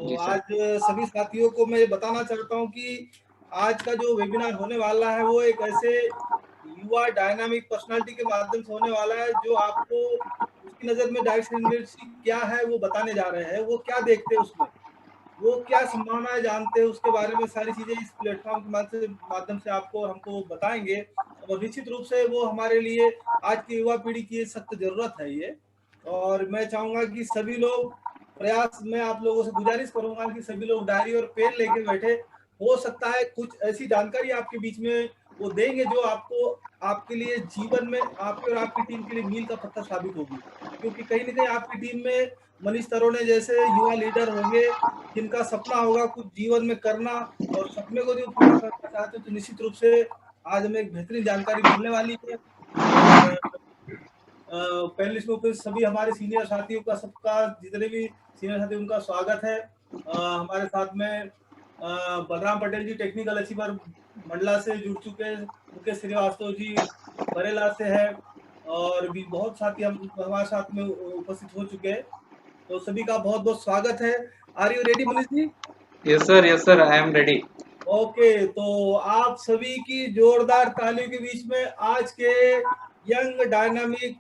तो जी सर। आज सभी साथियों को मैं ये बताना चाहता हूँ कि आज का जो वेबिनार होने वाला है वो एक ऐसे युवा डायनामिक पर्सनालिटी के माध्यम से होने वाला है जो आपको उसकी नज़र में डायरेक्शन यूनिवर्सिटी क्या है वो बताने जा रहे हैं। वो क्या देखते हैं उसमें, वो क्या संभावनाएं जानते हैं, उसके बारे में सारी चीजें इस प्लेटफॉर्म के माध्यम से आपको हमको बताएंगे। और निश्चित रूप से वो हमारे लिए आज की युवा पीढ़ी की सख्त जरूरत है ये। और मैं चाहूंगा कि सभी लोग प्रयास में आप लोगों से गुजारिश करूंगा कि सभी लोग डायरी और पेन लेके बैठे। हो सकता है कुछ ऐसी जानकारी आपके बीच में वो देंगे जो आपको आपके लिए जीवन में आपके और आपकी टीम के लिए मील का पत्थर साबित होगी। क्योंकि कहीं ना कहीं आपकी टीम में मनीष तरोने जैसे युवा लीडर होंगे जिनका सपना होगा कुछ जीवन में करना, और सपने को जो पूरा करना चाहते हैं तो निश्चित रूप से आज हमें एक बेहतरीन जानकारी मिलने वाली है। और पैनलिस्ट में उपस्थित सभी हमारे सीनियर साथियों का, सबका जितने भी सीनियर साथी उनका स्वागत है। हमारे साथ में बलराम पटेल जी टेक्निकल अचीवर मंडला से जुड़ चुके हैं, मुकेश श्रीवास्तव जी बरेला से है, और भी बहुत साथी हम हमारे साथ में उपस्थित हो चुके हैं। तो सभी का बहुत बहुत स्वागत है। Are you ready Manish ji? Yes sir, I am ready. Okay, तो आप सभी की जोरदार तालियों के बीच में आज के यंग डायनामिक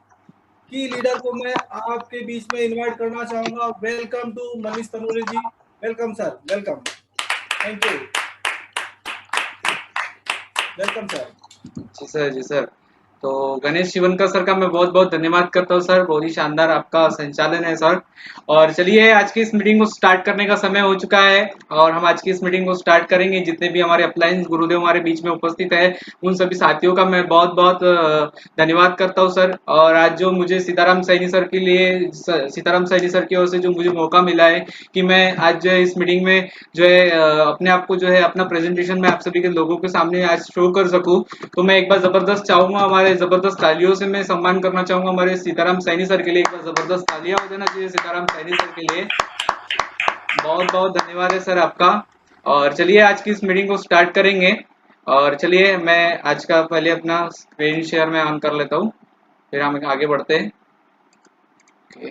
की लीडर को मैं आपके बीच में इनवाइट करना चाहूंगा। Welcome to Manish Tanuri ji. Welcome sir, welcome. Thank you. Welcome sir. जी सर, जी सर। तो गणेश शिवनकर सर का मैं बहुत बहुत धन्यवाद करता हूँ सर, बहुत ही शानदार आपका संचालन है सर। और चलिए आज की इस मीटिंग को स्टार्ट करने का समय हो चुका है, और हम आज की इस मीटिंग को स्टार्ट करेंगे। जितने भी हमारे अपलायंस गुरुदेव हमारे बीच में उपस्थित है, उन सभी साथियों का मैं बहुत बहुत धन्यवाद करता हूँ सर। और आज जो मुझे सीताराम सैनी सर के लिए सीताराम सैनी सर की ओर से जो मुझे मौका मिला है कि मैं आज जो है इस मीटिंग में जो है अपने आप को जो है अपना प्रेजेंटेशन में आप सभी के लोगों के सामने आज शो कर सकूं, तो मैं एक बार जबरदस्त चाहूंगा, हमारे जबरदस्त तालियों से मैं सम्मान करना चाहूंगा हमारे सीताराम सैनी सर के लिए। एक बार जबरदस्त तालियां हो देना चाहिए सीताराम सैनी सर के लिए। बहुत बहुत धन्यवाद है सर आपका। और चलिए आज की इस मीटिंग को स्टार्ट करेंगे। और चलिए मैं आज का पहले अपना स्क्रीन शेयर में ऑन कर लेता हूँ, फिर हम आगे बढ़ते हैं। ओके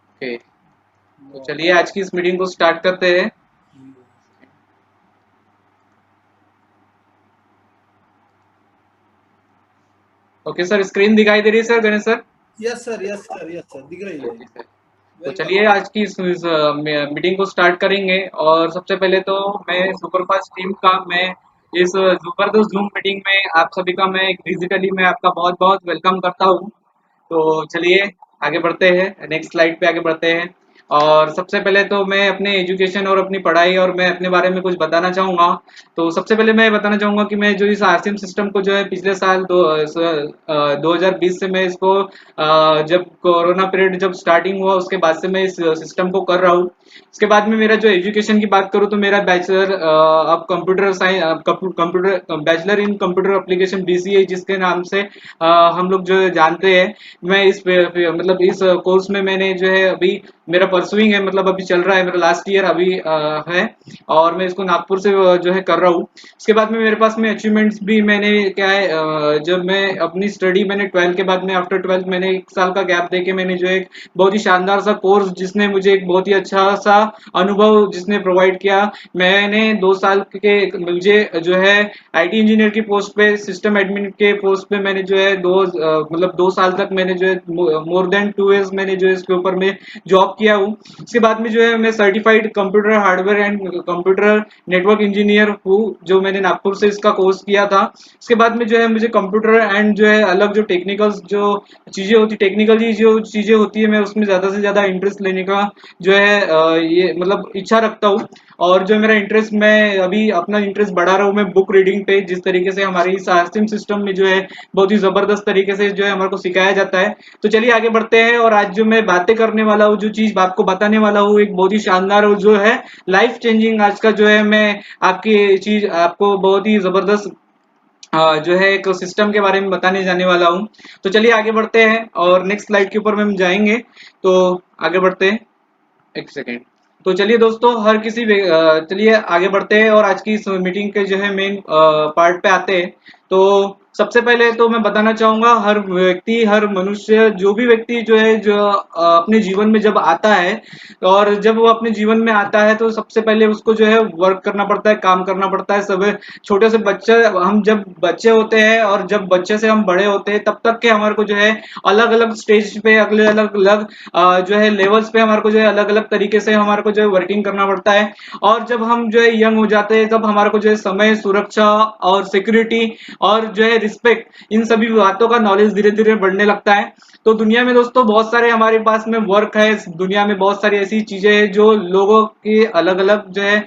ओके, तो चलिए आज की इस मीटिंग को स्टार्ट करते हैं। ओके सर, स्क्रीन दिखाई दे रही है sir Ganesh sir? Yes sir, yes sir, yes sir, दिख रही है। ओके सर, तो वेलकम। चलिए आज की इस मीटिंग को स्टार्ट करेंगे। और सबसे पहले तो मैं सुपरफास्ट टीम का मैं इस जबरदस्त जूम मीटिंग में आप सभी का मैं डिजिटली मैं आपका बहुत बहुत वेलकम करता हूँ। तो चलिए आगे बढ़ते हैं, नेक्स्ट स्लाइड पे आगे बढ़ते हैं। और सबसे पहले तो मैं अपने एजुकेशन और अपनी पढ़ाई और मैं अपने बारे में कुछ बताना चाहूँगा। तो सबसे पहले मैं बताना चाहूँगा कि मैं जो इस आरसीएम सिस्टम को जो है पिछले साल 2020 से मैं इसको जब कोरोना पीरियड जब स्टार्टिंग हुआ उसके बाद से मैं इस सिस्टम को कर रहा हूँ। उसके बाद में मेरा जो एजुकेशन की बात करूँ तो मेरा bachelor of computer science, computer bachelor in computer application BCA जिसके नाम से हम लोग जो जानते हैं। मैं इस मतलब इस कोर्स में मैंने जो है अभी मेरा परसुइंग है, मतलब अभी चल रहा है, मेरा लास्ट ईयर अभी है। और मैं इसको नागपुर से जो है कर रहा हूँ। उसके बाद में मेरे पास में अचीवमेंट्स भी मैंने क्या है, जब मैं अपनी स्टडी मैंने 12 के बाद में आफ्टर 12 मैंने 1 साल का गैप देके मैंने जो एक बहुत ही शानदार सा कोर्स जिसने मुझे एक बहुत ही अच्छा सा अनुभव जिसने प्रोवाइड किया। मैंने 2 साल के मुझे जो है आईटी इंजीनियर की पोस्ट पे, सिस्टम एडमिन के पोस्ट पे मैंने जो है मतलब 2 साल तक मैंने जो है मोर देन 2 इयर्स मैंने जो है इसके ऊपर में जॉब किया हूँ। उसके बाद में जो है मैं certified computer hardware and computer network engineer हूँ, जो मैंने नागपुर से इसका कोर्स किया था। उसके बाद में जो है मुझे कंप्यूटर एंड जो है अलग जो टेक्निकल जो चीजें होती टेक्निकली जो चीजें होती है मैं उसमें ज्यादा से ज्यादा इंटरेस्ट लेने का जो है ये मतलब इच्छा रखता हूँ। और जो मेरा इंटरेस्ट, मैं अभी अपना इंटरेस्ट बढ़ा रहा हूँ मैं बुक रीडिंग पे, जिस तरीके से हमारी इस आरसीएम सिस्टम में जो है बहुत ही जबरदस्त तरीके से जो है हमारे को सिखाया जाता है। तो चलिए आगे बढ़ते हैं। और आज जो मैं बातें करने वाला हूँ, जो चीज आपको बताने वाला हूँ, एक बहुत ही शानदार और जो है लाइफ चेंजिंग आज का जो है मैं आपकी चीज आपको बहुत ही जबरदस्त जो है एक सिस्टम के बारे में बताने जाने वाला हूँ। तो चलिए आगे बढ़ते हैं और नेक्स्ट स्लाइड के ऊपर में हम जाएंगे। तो आगे बढ़ते हैं, एक सेकेंड। तो चलिए दोस्तों, चलिए आगे बढ़ते हैं और आज की इस मीटिंग के जो है मेन पार्ट पे आते हैं। तो सबसे पहले तो मैं बताना चाहूंगा, हर व्यक्ति, हर मनुष्य, जो भी व्यक्ति जो है, जो अपने जीवन में जब आता है, और जब वो अपने जीवन में आता है तो सबसे पहले उसको जो है वर्क करना पड़ता है, काम करना पड़ता है। सब छोटे से बच्चे, हम जब बच्चे होते हैं और जब बच्चे से हम बड़े होते हैं, तब तक के हमारे को जो है अलग अलग स्टेज पे, अगले अलग अलग जो है लेवल्स पे हमारे को जो है अलग अलग तरीके से हमारे को जो है वर्किंग करना पड़ता है। और जब हम जो है यंग हो जाते हैं, तब हमारे को जो है समय, सुरक्षा और सिक्योरिटी और जो है रिस्पेक्ट, इन सभी बातों का नॉलेज धीरे धीरे बढ़ने लगता है। तो दुनिया में दोस्तों बहुत सारे हमारे पास में वर्क है, दुनिया में बहुत सारी ऐसी चीजें हैं जो लोगों की अलग अलग जो है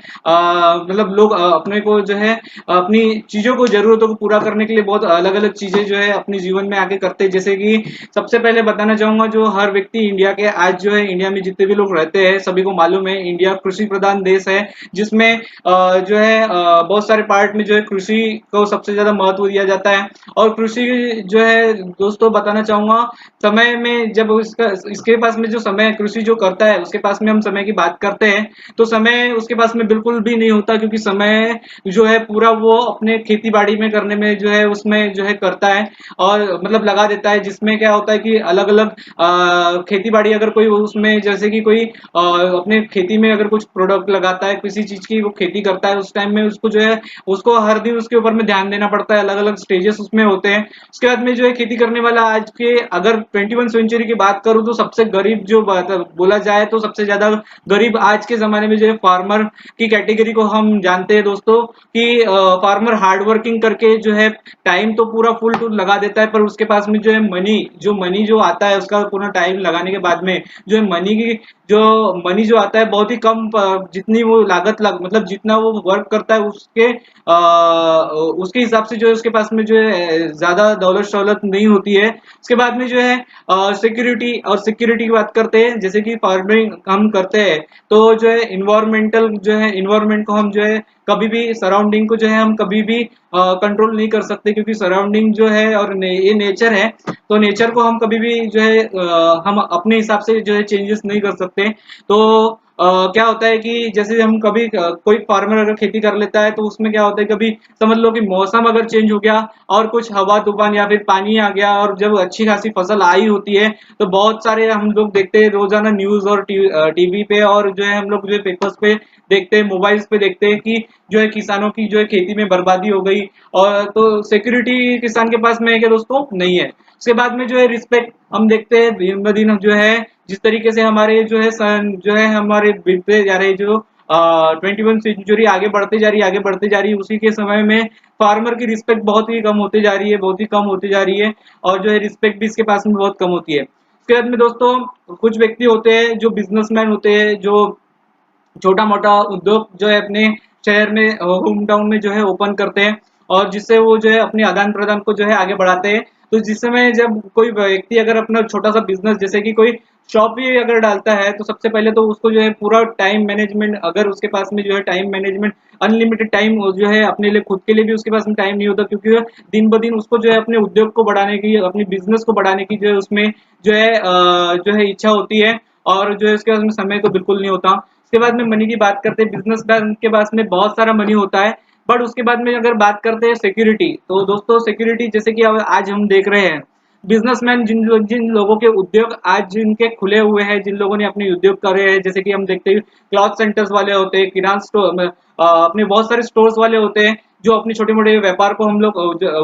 मतलब लोग अपने को जो है अपनी चीजों को, जरूरतों को पूरा करने के लिए बहुत अलग अलग चीजें जो है अपने जीवन में आगे करते हैं। जैसे कि सबसे पहले बताना चाहूंगा, जो हर व्यक्ति इंडिया के, आज जो है इंडिया में जितने भी लोग रहते हैं सभी को मालूम है, इंडिया कृषि प्रधान देश है, जिसमें जो है बहुत सारे पार्ट में जो है कृषि को सबसे ज्यादा महत्व दिया जाता है। और कृषि जो है दोस्तों बताना चाहूंगा, समय में जब इसका, इसके पास में जो समय कृषि जो करता है उसके पास में हम समय की बात करते हैं, तो समय उसके पास में बिल्कुल भी नहीं होता, क्योंकि समय जो है पूरा वो अपने खेती बाड़ी में करने में जो है उसमें जो है करता है, और मतलब लगा देता है। जिसमें क्या होता है कि अलग अलग खेती बाड़ी, अगर कोई उसमें जैसे कि कोई अपने खेती में अगर कुछ प्रोडक्ट लगाता है, किसी चीज की वो खेती करता है, उस टाइम में उसको जो है उसको हर दिन उसके ऊपर में ध्यान देना पड़ता है, अलग अलग स्टेजेस उसमें होते हैं। उसके बाद में जो है खेती करने वाला, आज के अगर 21 सेंचुरी की बात करूं तो सबसे गरीब जो बात बोला जाए तो सबसे ज्यादा गरीब आज के जमाने में जो है फार्मर की कैटेगरी को हम जानते हैं दोस्तों, कि फार्मर हार्ड वर्किंग करके जो है टाइम तो पूरा फुल टू लगा देता है, पर उसके पास में जो है मनी जो आता है उसका पूरा टाइम लगाने के बाद में जो है मनी जो आता है बहुत ही कम, जितनी वो लागत मतलब जितना वो वर्क करता है उसके हिसाब से जो है उसके पास में जो है ज्यादा दौलत शौलत नहीं होती है। उसके बाद में जो है सिक्योरिटी की बात करते हैं, जैसे कि फार्मिंग हम करते हैं तो जो है इन्वायरमेंट को हम जो है कभी भी, सराउंडिंग को जो है हम कभी भी कंट्रोल नहीं कर सकते, क्योंकि सराउंडिंग जो है और ये नेचर है, तो नेचर को हम कभी भी जो है हम अपने हिसाब से जो है चेंजेस नहीं कर सकते। तो क्या होता है कि जैसे हम कभी कोई फार्मर अगर खेती कर लेता है तो उसमें क्या होता है, कभी समझ लो कि मौसम अगर चेंज हो गया और कुछ हवा तूफान या फिर पानी आ गया, और जब अच्छी खासी फसल आई होती है तो बहुत सारे हम लोग देखते हैं रोजाना न्यूज और टीवी पे, और जो है हम लोग जो है पेपर्स पे देखते हैं, मोबाइल्स पे देखते हैं कि जो है किसानों की जो है खेती में बर्बादी हो गई। और तो सिक्योरिटी किसान के पास में है क्या दोस्तों? नहीं है। उसके बाद में जो है रिस्पेक्ट हम देखते हैं दिन ब दिन जो है, जिस तरीके से हमारे जो है सन जो है हमारे बीतते जा रहे जो 21 सेंचुरी आगे बढ़ते जा रही है, आगे बढ़ते जा रही है, उसी के समय में फार्मर की रिस्पेक्ट बहुत ही कम होती जा रही है, बहुत ही कम होती जा रही है, और जो है रिस्पेक्ट भी इसके पास में बहुत कम होती है। उसके बाद में दोस्तों कुछ व्यक्ति होते हैं जो बिजनेसमैन होते हैं, जो छोटा मोटा उद्योग जो है अपने शहर में, होम टाउन में जो है ओपन करते हैं, और जिससे वो जो है अपने आदान प्रदान को जो है आगे बढ़ाते हैं। तो जिस समय जब कोई व्यक्ति अगर अपना छोटा सा बिजनेस, जैसे कि कोई शॉप भी अगर डालता है, तो सबसे पहले तो उसको जो है पूरा टाइम मैनेजमेंट, अगर उसके पास में जो है टाइम मैनेजमेंट, अनलिमिटेड टाइम जो है अपने लिए, खुद के लिए भी उसके पास में टाइम नहीं होता, क्योंकि दिन ब दिन उसको जो है अपने उद्योग को बढ़ाने की, अपनी बिजनेस को बढ़ाने की जो है उसमें जो है इच्छा होती है, और जो है उसके पास में समय तो बिल्कुल नहीं होता। उसके बाद में मनी की बात करते हैं, बिजनेसमैन के पास में बहुत सारा मनी होता है, बट उसके बाद में अगर बात करते हैं सिक्योरिटी, तो दोस्तों सिक्योरिटी जैसे कि अब आज हम देख रहे हैं, बिजनेसमैन जिन लोगों के उद्योग आज जिनके खुले हुए हैं, जिन लोगों ने अपने उद्योग करे हैं, जैसे कि हम देखते हैं क्लॉथ सेंटर्स वाले होते हैं, किराना स्टोर, अपने बहुत सारे स्टोर्स वाले होते हैं, जो अपने छोटे मोटे व्यापार को हम लोग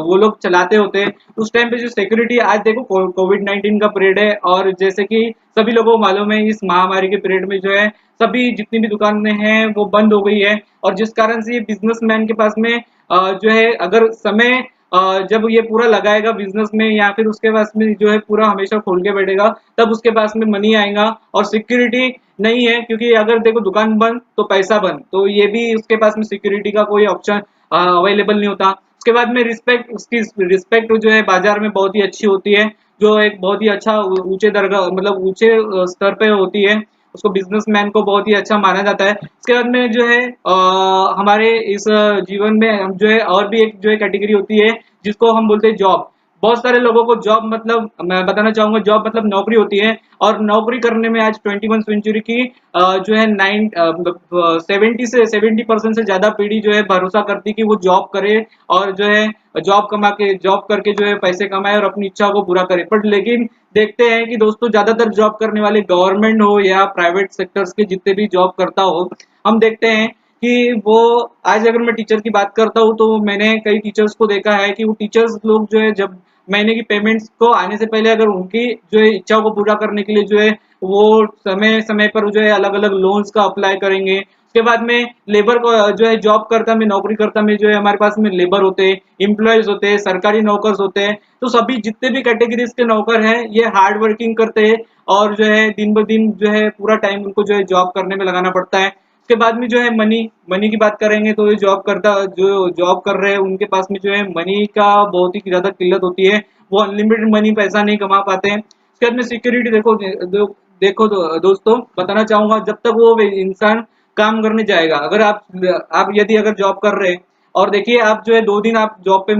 वो लोग चलाते होते हैं। उस टाइम पे जो सिक्योरिटी, आज देखो कोविड-19 का पीरियड है, और जैसे कि सभी लोगों को मालूम है, इस महामारी के पीरियड में जो है सभी जितनी भी दुकानें हैं वो बंद हो गई है, और जिस कारण से ये बिजनेसमैन के पास में जो है अगर समय जब ये पूरा लगाएगा बिजनेस में, या फिर उसके पास में जो है पूरा हमेशा खोल के बैठेगा, तब उसके पास में मनी आएगा। और सिक्योरिटी नहीं है, क्योंकि अगर देखो दुकान बंद तो पैसा बंद, तो ये भी उसके पास में सिक्योरिटी का कोई ऑप्शन अवेलेबल नहीं होता। उसके बाद में रिस्पेक्ट, उसकी रिस्पेक्ट जो है बाजार में बहुत ही अच्छी होती है, जो एक बहुत ही अच्छा ऊंचे दरगा, मतलब ऊंचे स्तर पे होती है, उसको बिजनेसमैन को बहुत ही अच्छा माना जाता है। उसके बाद में जो है हमारे इस जीवन में हम जो है और भी एक जो है कैटेगरी होती है जिसको हम बोलते हैं जॉब। बहुत सारे लोगों को जॉब मतलब मैं बताना चाहूंगा जॉब मतलब नौकरी होती है, और नौकरी करने में आज 21 सेंचुरी की जो है 70% से ज्यादा पीढ़ी जो है भरोसा करती कि वो जॉब करे और जो है जॉब करके जो है पैसे कमाए और अपनी इच्छा को पूरा करे। पर लेकिन देखते हैं कि दोस्तों ज्यादातर जॉब करने वाले गवर्नमेंट हो या प्राइवेट सेक्टर्स के जितने भी जॉब करता हो, हम देखते हैं कि वो, आज अगर मैं टीचर की बात करता हूँ तो मैंने कई टीचर्स को देखा है कि वो टीचर्स लोग जो है जब महीने की पेमेंट्स को आने से पहले अगर उनकी जो है इच्छाओं को पूरा करने के लिए जो है वो समय समय पर जो है अलग अलग लोन्स का अप्लाई करेंगे। उसके बाद में लेबर को जो है जॉब करता में नौकरी करता में जो है हमारे पास में लेबर होते हैं, इम्प्लॉयज होते हैं, सरकारी नौकर्स होते हैं। तो सभी जितने भी कैटेगरीज के नौकर हैं ये हार्ड वर्किंग करते हैं और जो है दिन ब दिन जो है पूरा टाइम उनको जो है जॉब करने में लगाना पड़ता है। उसके बाद में जो है मनी मनी की बात करेंगे तो ये जो जॉब कर रहे हैं उनके पास में जो है मनी का बहुत ही ज्यादा किल्लत होती है, वो अनलिमिटेड मनी पैसा नहीं कमा पाते हैं। उसके बाद में सिक्योरिटी देखो दोस्तों बताना चाहूंगा, जब तक वो इंसान काम करने जाएगा, अगर आप यदि अगर जॉब कर रहे हैं और देखिए आप जो है 2 दिन आप जॉब पे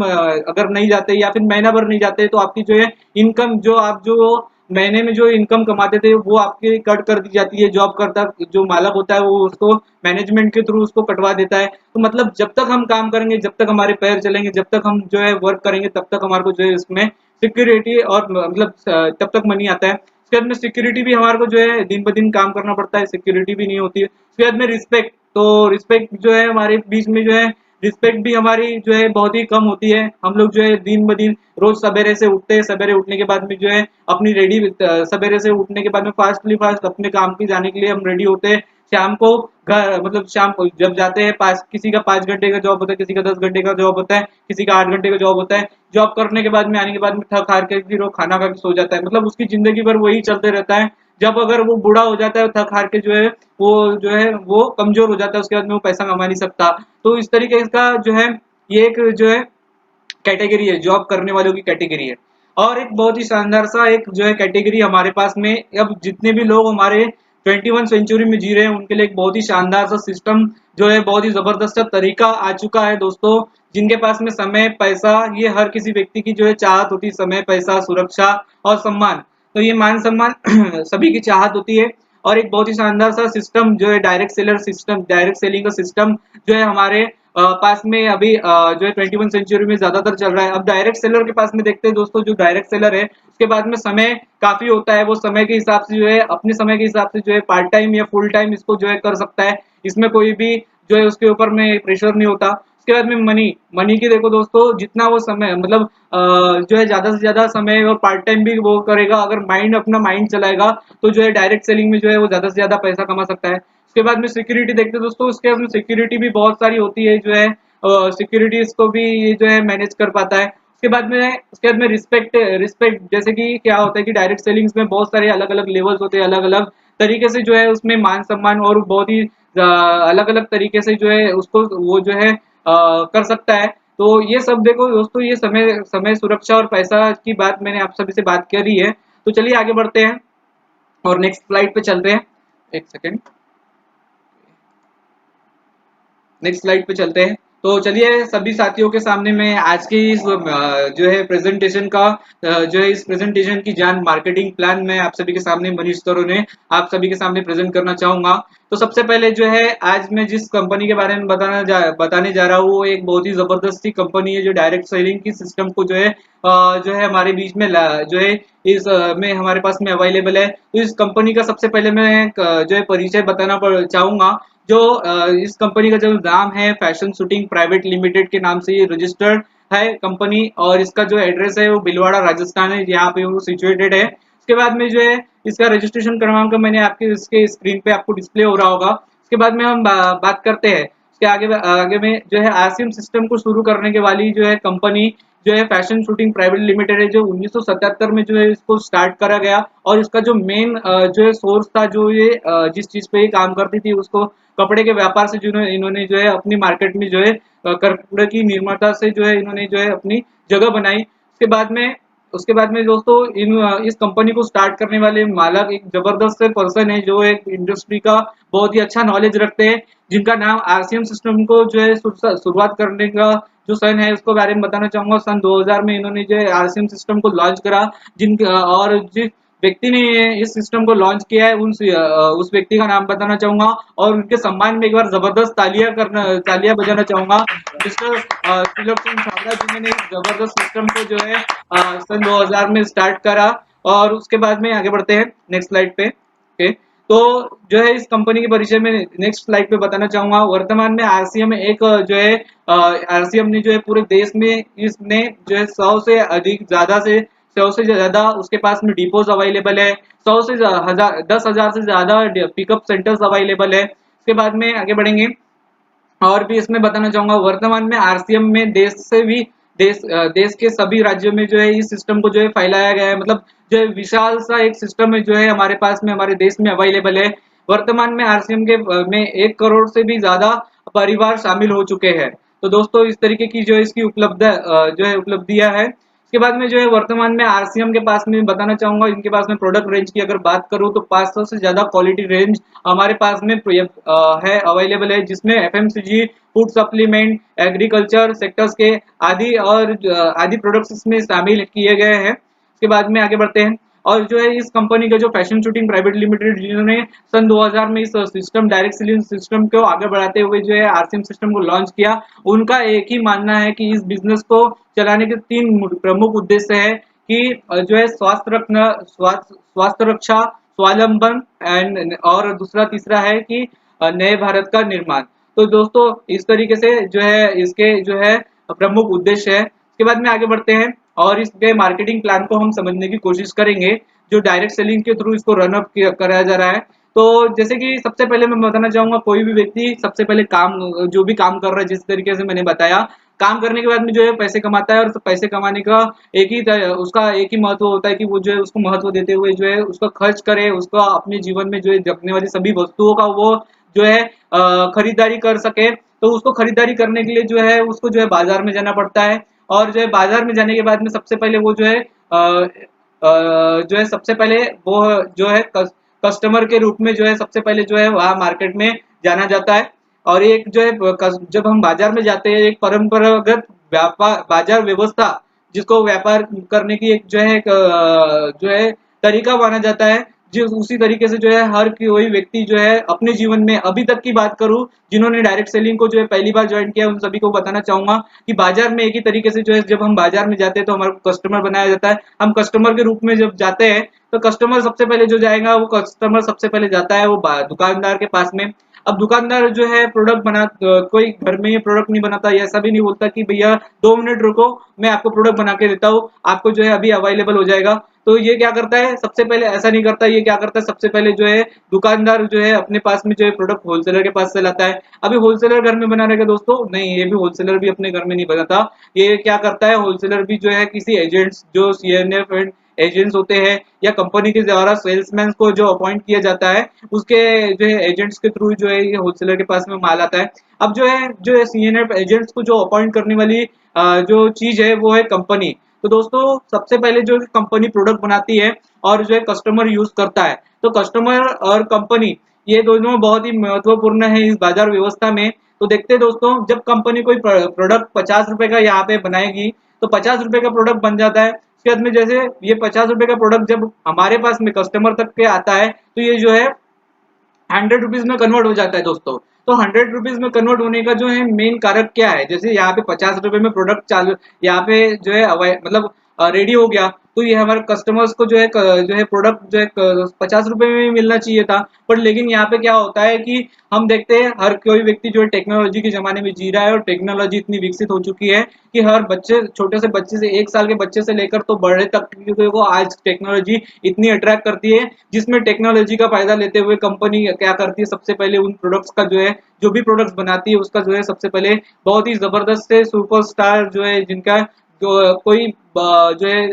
अगर नहीं जाते या फिर महीना भर नहीं जाते तो आपकी जो है इनकम जो आप जो महीने में जो इनकम कमाते थे वो आपके कट कर दी जाती है। जॉब करता जो मालक होता है वो उसको मैनेजमेंट के थ्रू उसको कटवा देता है। तो मतलब जब तक हम काम करेंगे, जब तक हमारे पैर चलेंगे, जब तक हम जो है वर्क करेंगे, तब तक हमारे को जो है इसमें सिक्योरिटी और मतलब तब तक मनी आता है। उसके बाद में सिक्योरिटी भी हमारे को जो है दिन ब दिन काम करना पड़ता है, सिक्योरिटी भी नहीं होती है। उसके बाद में रिस्पेक्ट, तो रिस्पेक्ट जो है हमारे बीच में जो है रिस्पेक्ट भी हमारी जो है बहुत ही कम होती है। हम लोग जो है दिन ब दिन रोज सवेरे से उठते हैं, सवेरे उठने के बाद में जो है अपनी रेडी सवेरे से उठने के बाद में फास्ट अपने काम पे जाने के लिए हम रेडी होते हैं। शाम को घर मतलब शाम को जब जाते हैं, पास किसी का 5 घंटे का जॉब होता है, किसी का 10 घंटे का जॉब होता है, किसी का 8 घंटे का जॉब होता है। जॉब करने के बाद में आने के बाद में थक हार के फिर वो खाना खा के सो जाता है, मतलब उसकी जिंदगी भर वही चलते रहता है। जब अगर वो बूढ़ा हो जाता है थक हार के जो है वो कमजोर हो जाता है, उसके बाद में वो पैसा कमा नहीं सकता। तो इस तरीके का जो है ये एक जो है कैटेगरी है, जॉब करने वालों की कैटेगरी है। और एक बहुत ही शानदार सा एक जो है कैटेगरी हमारे पास में, अब जितने भी लोग हमारे 21 सेंचुरी में जी रहे हैं उनके लिए एक बहुत ही शानदार सा सिस्टम जो है बहुत ही जबरदस्त सा तरीका आ चुका है दोस्तों। जिनके पास में समय पैसा, ये हर किसी व्यक्ति की जो है चाहत होती है, समय पैसा सुरक्षा और सम्मान। तो ये मान सम्मान सभी की चाहत होती है। और एक बहुत ही शानदार सा सिस्टम जो है डायरेक्ट सेलिंग का सिस्टम जो है हमारे पास में अभी जो है 21 सेंचुरी में ज्यादातर चल रहा है। अब डायरेक्ट सेलर के पास में देखते हैं दोस्तों, जो डायरेक्ट सेलर है उसके बाद में समय काफी होता है, वो समय के हिसाब से जो है अपने समय के हिसाब से जो है पार्ट टाइम या फुल टाइम इसको जो है कर सकता है। इसमें कोई भी जो है उसके ऊपर में प्रेशर नहीं होता। उसके बाद में मनी मनी की देखो दोस्तों, जितना वो समय मतलब जो है ज्यादा से ज्यादा समय और पार्ट टाइम भी वो करेगा, अगर अपना माइंड चलाएगा तो जो है डायरेक्ट सेलिंग में जो है वो ज्यादा से ज्यादा पैसा कमा सकता है। उसके बाद में सिक्योरिटी देखते हैं दोस्तों, उसके बाद में सिक्योरिटी भी बहुत सारी होती है, जो है सिक्योरिटी इसको भी ये जो है मैनेज कर पाता है। उसके बाद में रिस्पेक्ट रिस्पेक्ट जैसे कि क्या होता है कि डायरेक्ट सेलिंग्स में बहुत सारे अलग अलग लेवल्स होते हैं, अलग अलग तरीके से जो है उसमें मान सम्मान और बहुत ही अलग अलग तरीके से जो है उसको वो जो है कर सकता है। तो ये सब देखो दोस्तों, ये समय समय सुरक्षा और पैसा की बात मैंने आप सभी से बात करी है। तो चलिए आगे बढ़ते हैं और नेक्स्ट स्लाइड पे चलते हैं। एक सेकेंड, नेक्स्ट स्लाइड पे चलते हैं। तो चलिए सभी साथियों के सामने मैं आज की इस जो है प्रेजेंटेशन का जो है इस प्रेजेंटेशन की जान मार्केटिंग प्लान मैं आप सभी के सामने मनीष तरोने आप सभी के सामने प्रेजेंट करना चाहूंगा। तो सबसे पहले जो है आज मैं जिस कंपनी के बारे में बताने जा रहा हूँ वो एक बहुत ही जबरदस्त सी कंपनी है, जो डायरेक्ट सेलिंग की सिस्टम को जो है हमारे बीच में जो है इस में हमारे पास में अवेलेबल है। तो इस कंपनी का सबसे पहले मैं जो है परिचय बताना चाहूंगा। जो इस कंपनी का जो नाम है फैशन शूटिंग प्राइवेट लिमिटेड के नाम से ये रजिस्टर्ड है कंपनी, और इसका जो एड्रेस है वो भीलवाड़ा राजस्थान है, यहाँ पे वो सिचुएटेड है। उसके बाद में जो है इसका रजिस्ट्रेशन क्रमांक मैंने आपके इसके स्क्रीन पे आपको डिस्प्ले हो रहा होगा। उसके बाद में हम बात करते हैं उसके आगे में जो है आसिम सिस्टम को शुरू करने के वाली जो है कंपनी जो है फैशन शूटिंग प्राइवेट लिमिटेड है, जो 1977 में जो है इसको स्टार्ट करा गया। और इसका जो मेन जो है सोर्स था, जो ये जिस चीज पे ये काम करती थी उसको कपड़े के व्यापार से जो इन्होंने जो है अपनी मार्केट में जो है कपड़े की निर्माता से जो है इन्होंने जो है अपनी जगह बनाई। उसके बाद में दोस्तों इस कंपनी को स्टार्ट करने वाले मालक एक जबरदस्त से पर्सन है, जो एक इंडस्ट्री का बहुत ही अच्छा नॉलेज रखते हैं, जिनका नाम आरसीएम सिस्टम को जो है शुरुआत करने का जो सन है उसको बारे में बताना चाहूंगा। सन 2000 में इन्होंने जो आरसीएम सिस्टम को लॉन्च करा, और जिस व्यक्ति ने इस सिस्टम को लॉन्च किया है उस व्यक्ति का नाम बताना चाहूंगा, और उनके सम्मान में एक बार जबरदस्त तालियां बजाना चाहूंगा। मिस्टर त्रिलोक सिंह छाबड़ा जी ने इस जबरदस्त सिस्टम को जो है सन 2000 में स्टार्ट करा। और उसके बाद में आगे बढ़ते हैं नेक्स्ट स्लाइड पे। ओके, तो जो है इस कंपनी के परिचय में नेक्स्ट स्लाइड पे बताना चाहूंगा। वर्तमान में आरसीएम एक जो है आरसीएम ने जो है पूरे देश में इसने जो है 100 से ज्यादा उसके पास में डिपोज अवेलेबल है। 10,000 से ज्यादा पिकअप सेंटर्स अवेलेबल है। उसके बाद में आगे बढ़ेंगे और भी इसमें बताना चाहूंगा। वर्तमान में आरसीएम में देश के सभी राज्यों में जो है इस सिस्टम को जो है फैलाया गया है। मतलब जो है विशाल सा एक सिस्टम है जो है हमारे पास में हमारे देश में अवेलेबल है। वर्तमान में आरसीएम के में 1 करोड़ से भी ज्यादा परिवार शामिल हो चुके हैं। तो दोस्तों इस तरीके की जो इसकी जो है उपलब्धियां है। उसके बाद में जो है वर्तमान में आरसीएम के पास में बताना चाहूंगा, इनके पास में प्रोडक्ट रेंज की अगर बात करूं तो 500 से ज्यादा क्वालिटी रेंज हमारे पास में है अवेलेबल है, जिसमें FMCG, food supplement, agriculture sectors के आदि प्रोडक्ट्स इसमें शामिल किए गए हैं। उसके बाद में आगे बढ़ते हैं और जो है इस कंपनी का जो फैशन शूटिंग प्राइवेट लिमिटेड जिन्होंने सन 2000 में इस सिस्टम डायरेक्ट सेलिंग सिस्टम को आगे बढ़ाते हुए जो है आरसीएम सिस्टम को लॉन्च किया, उनका एक ही मानना है कि इस बिजनेस को चलाने के 3 प्रमुख उद्देश्य है कि जो है स्वास्थ्य रक्षा, स्वावलंबन और दूसरा तीसरा है कि नए भारत का निर्माण। तो दोस्तों इस तरीके से जो है इसके जो है प्रमुख उद्देश्य है। इसके बाद में आगे बढ़ते हैं और इसके मार्केटिंग प्लान को हम समझने की कोशिश करेंगे, जो डायरेक्ट सेलिंग के थ्रू इसको रन अप कराया जा रहा है। तो जैसे कि सबसे पहले मैं बताना चाहूंगा, कोई भी व्यक्ति सबसे पहले जो भी काम कर रहा है, जिस तरीके से मैंने बताया, काम करने के बाद में जो है पैसे कमाता है, और पैसे कमाने का उसका एक ही महत्व होता है कि वो जो है उसको महत्व देते हुए जो है उसका खर्च करे, उसका अपने जीवन में जो है जगने वाली सभी वस्तुओं का वो जो है खरीदारी कर सके। तो उसको खरीदारी करने के लिए जो है उसको जो है बाजार में जाना पड़ता है, और जो है बाजार में जाने के बाद में सबसे पहले वो जो है सबसे पहले वो जो है कस्टमर के रूप में जो है सबसे पहले जो है वहाँ मार्केट में जाना जाता है। और एक जो है जब हम बाजार में जाते हैं, एक परंपरागत व्यापार बाजार व्यवस्था जिसको व्यापार करने की एक जो है तरीका माना जाता है, जो उसी तरीके से जो है हर कोई व्यक्ति जो है अपने जीवन में, अभी तक की बात करूं जिन्होंने डायरेक्ट सेलिंग को जो है पहली बार ज्वाइन किया, उन सभी को बताना चाहूंगा कि बाजार में एक ही तरीके से जो है जब हम बाजार में जाते हैं तो हमारे को कस्टमर बनाया जाता है। हम कस्टमर के रूप में जब जाते हैं तो कस्टमर सबसे पहले जो जाएगा, वो कस्टमर सबसे पहले जाता है वो दुकानदार के पास में। अब दुकानदार जो है कोई घर में ये प्रोडक्ट नहीं बनाता, ऐसा भी नहीं बोलता कि भैया 2 मिनट रुको मैं आपको प्रोडक्ट बना के देता हूँ, आपको जो है अभी अवेलेबल हो जाएगा। तो ये क्या करता है, सबसे पहले ऐसा नहीं करता, ये क्या करता है सबसे पहले जो है दुकानदार जो है अपने पास में जो है प्रोडक्ट होलसेलर के पास से लाता है। अभी होलसेलर घर में बना रहेगा दोस्तों? नहीं, ये भी होलसेलर भी अपने घर में नहीं बनाता। ये क्या करता है, होलसेलर भी जो है किसी एजेंट्स, जो सीएनएफ एजेंट्स होते हैं या कंपनी के द्वारा सेल्समैन को जो अपॉइंट किया जाता है, उसके जो है एजेंट्स के थ्रू जो है ये होलसेलर के पास में माल आता है। अब जो है सीएनएफ एजेंट्स को जो अपॉइंट करने वाली जो चीज है वो है कंपनी। तो दोस्तों सबसे पहले जो कंपनी प्रोडक्ट बनाती है और जो है कस्टमर यूज करता है, तो कस्टमर और कंपनी ये दोनों बहुत ही महत्वपूर्ण है इस बाजार व्यवस्था में। तो देखते हैं दोस्तों, जब कंपनी कोई प्रोडक्ट 50 रुपए का यहाँ पे बनाएगी तो 50 रुपए का प्रोडक्ट बन जाता है। उसके बाद में जैसे ये 50 रुपए का प्रोडक्ट जब हमारे पास में कस्टमर तक के आता है तो ये जो है 100 रुपीज में कन्वर्ट हो जाता है दोस्तों। तो 100 रुपीज में कन्वर्ट होने का जो है मेन कारक क्या है, जैसे यहाँ पे 50 रुपए में प्रोडक्ट चालू यहाँ पे जो है मतलब रेडी हो गया, तो ये हमारे कस्टमर्स को जो है प्रोडक्ट जो है 50 रुपए में मिलना चाहिए था। पर लेकिन यहाँ पे क्या होता है कि हम देखते हैं हर कोई व्यक्ति जो है टेक्नोलॉजी के जमाने में जी रहा है, और टेक्नोलॉजी इतनी विकसित हो चुकी है कि हर बच्चे, छोटे से बच्चे से 1 साल के बच्चे से लेकर तो बड़े तक को आज टेक्नोलॉजी इतनी अट्रैक्ट करती है, जिसमें टेक्नोलॉजी का फायदा लेते हुए कंपनी क्या करती है, सबसे पहले उन प्रोडक्ट्स का जो है जो भी प्रोडक्ट्स बनाती है उसका जो है सबसे पहले बहुत ही जबरदस्त से सुपरस्टार जो है जिनका कोई जो है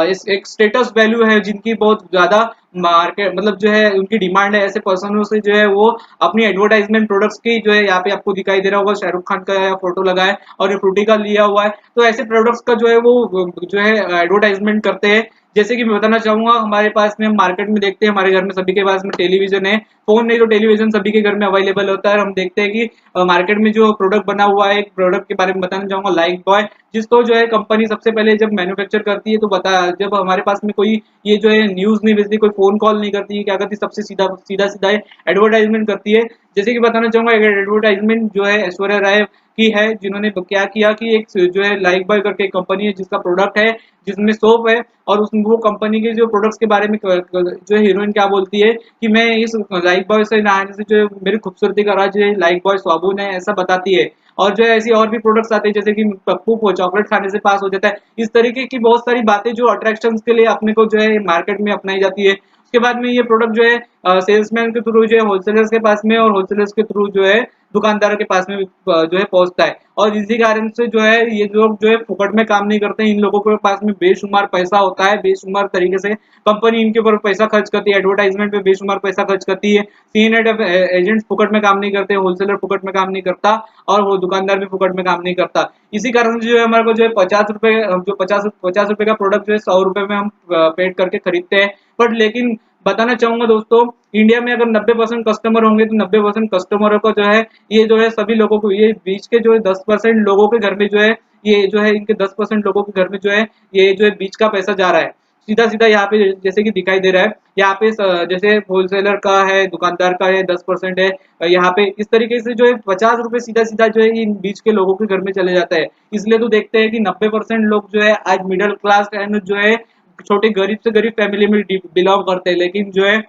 इस एक स्टेटस वैल्यू है, जिनकी बहुत ज्यादा मार्केट मतलब जो है उनकी डिमांड है, ऐसे पर्सनों से जो है वो अपनी एडवर्टाइजमेंट प्रोडक्ट्स की जो है यहाँ पे आपको दिखाई दे रहा होगा, शाहरुख खान का फोटो लगा है और ये फ्रूटी का लिया हुआ है। तो ऐसे प्रोडक्ट्स का जो है वो जो है एडवर्टाइजमेंट करते हैं, जैसे कि मैं बताना चाहूंगा, हमारे पास में हम मार्केट में देखते हैं, हमारे घर में सभी के पास में टेलीविजन है, फोन नहीं तो टेलीविजन सभी के घर में अवेलेबल होता है। हम देखते हैं कि मार्केट में जो प्रोडक्ट बना हुआ है, एक प्रोडक्ट के बारे में बताना चाहूंगा, लाइफ बॉय, जिसको जो है कंपनी सबसे पहले जब मैन्युफैक्चर करती है तो बता, जब हमारे पास में कोई ये जो है न्यूज नहीं भेजती, कोई फोन कॉल नहीं करती है, क्या करती है, सबसे सीधा सीधा सीधा एडवर्टाइजमेंट करती है। जैसे कि बताना चाहूंगा, एक एडवर्टाइजमेंट जो है ऐश्वर्या राय की है, जिन्होंने क्या किया कि एक जो है लाइफ बॉय करके एक कंपनी है जिसका प्रोडक्ट है, जिसमें सोप है, और उस वो कंपनी के जो प्रोडक्ट्स के बारे में जो हीरोइन क्या बोलती है कि मैं इस लाइफ बॉय से नहाने से जो मेरी खूबसूरती का राज लाइफ बॉय साबुन है, ऐसा बताती है। और जो है ऐसी और भी प्रोडक्ट्स आते हैं, जैसे कि पप्पू को चॉकलेट खाने से पास हो जाता है। इस तरीके की बहुत सारी बातें जो अट्रैक्शन के लिए अपने को जो है मार्केट में अपनाई जाती है। उसके बाद में ये प्रोडक्ट जो है सेल्समैन के थ्रू जो है होलसेलर्स के पास में, और होलसेलर्स के थ्रू जो है दुकानदारों के पास में जो है पहुंचता है। और इसी कारण से जो है ये लोग जो है फुकट में काम नहीं करते, इन लोगों के पास में बेशुमार पैसा होता है, बेशुमार तरीके से कंपनी इनके ऊपर पैसा खर्च करती है, एडवर्टाइजमेंट पे बेशुमार पैसा खर्च करती है। सीएनएट एजेंट्स फुकट में काम नहीं करते, होलसेलर फुकट में काम नहीं करता, और वो दुकानदार भी फुकट में काम नहीं करता। इसी कारण से जो है हमारे को जो है 50 रुपए, जो 50 रुपए का प्रोडक्ट जो है 100 रुपए में हम पेड करके खरीदते हैं। बट लेकिन बताना चाहूंगा दोस्तों, इंडिया में अगर 90% कस्टमर होंगे तो 90% कस्टमरों को जो है ये जो है सभी लोगों को, ये बीच के जो है 10% लोगों के घर में जो है, ये जो है इनके 10% लोगों के घर में जो है ये जो है बीच का पैसा जा रहा है सीधा सीधा यहाँ पे, जैसे कि दिखाई दे रहा है यहाँ पे जैसे होलसेलर का है, दुकानदार का है 10% है, यहाँ पे इस तरीके से जो है 50 रुपए सीधा सीधा जो है इन बीच के लोगों के घर में चले जाता है। इसलिए तो देखते हैं कि 90% लोग जो है आज मिडिल क्लास एंड जो है छोटे गरीब से गरीब फैमिली में बिलोंग करते हैं, लेकिन जो है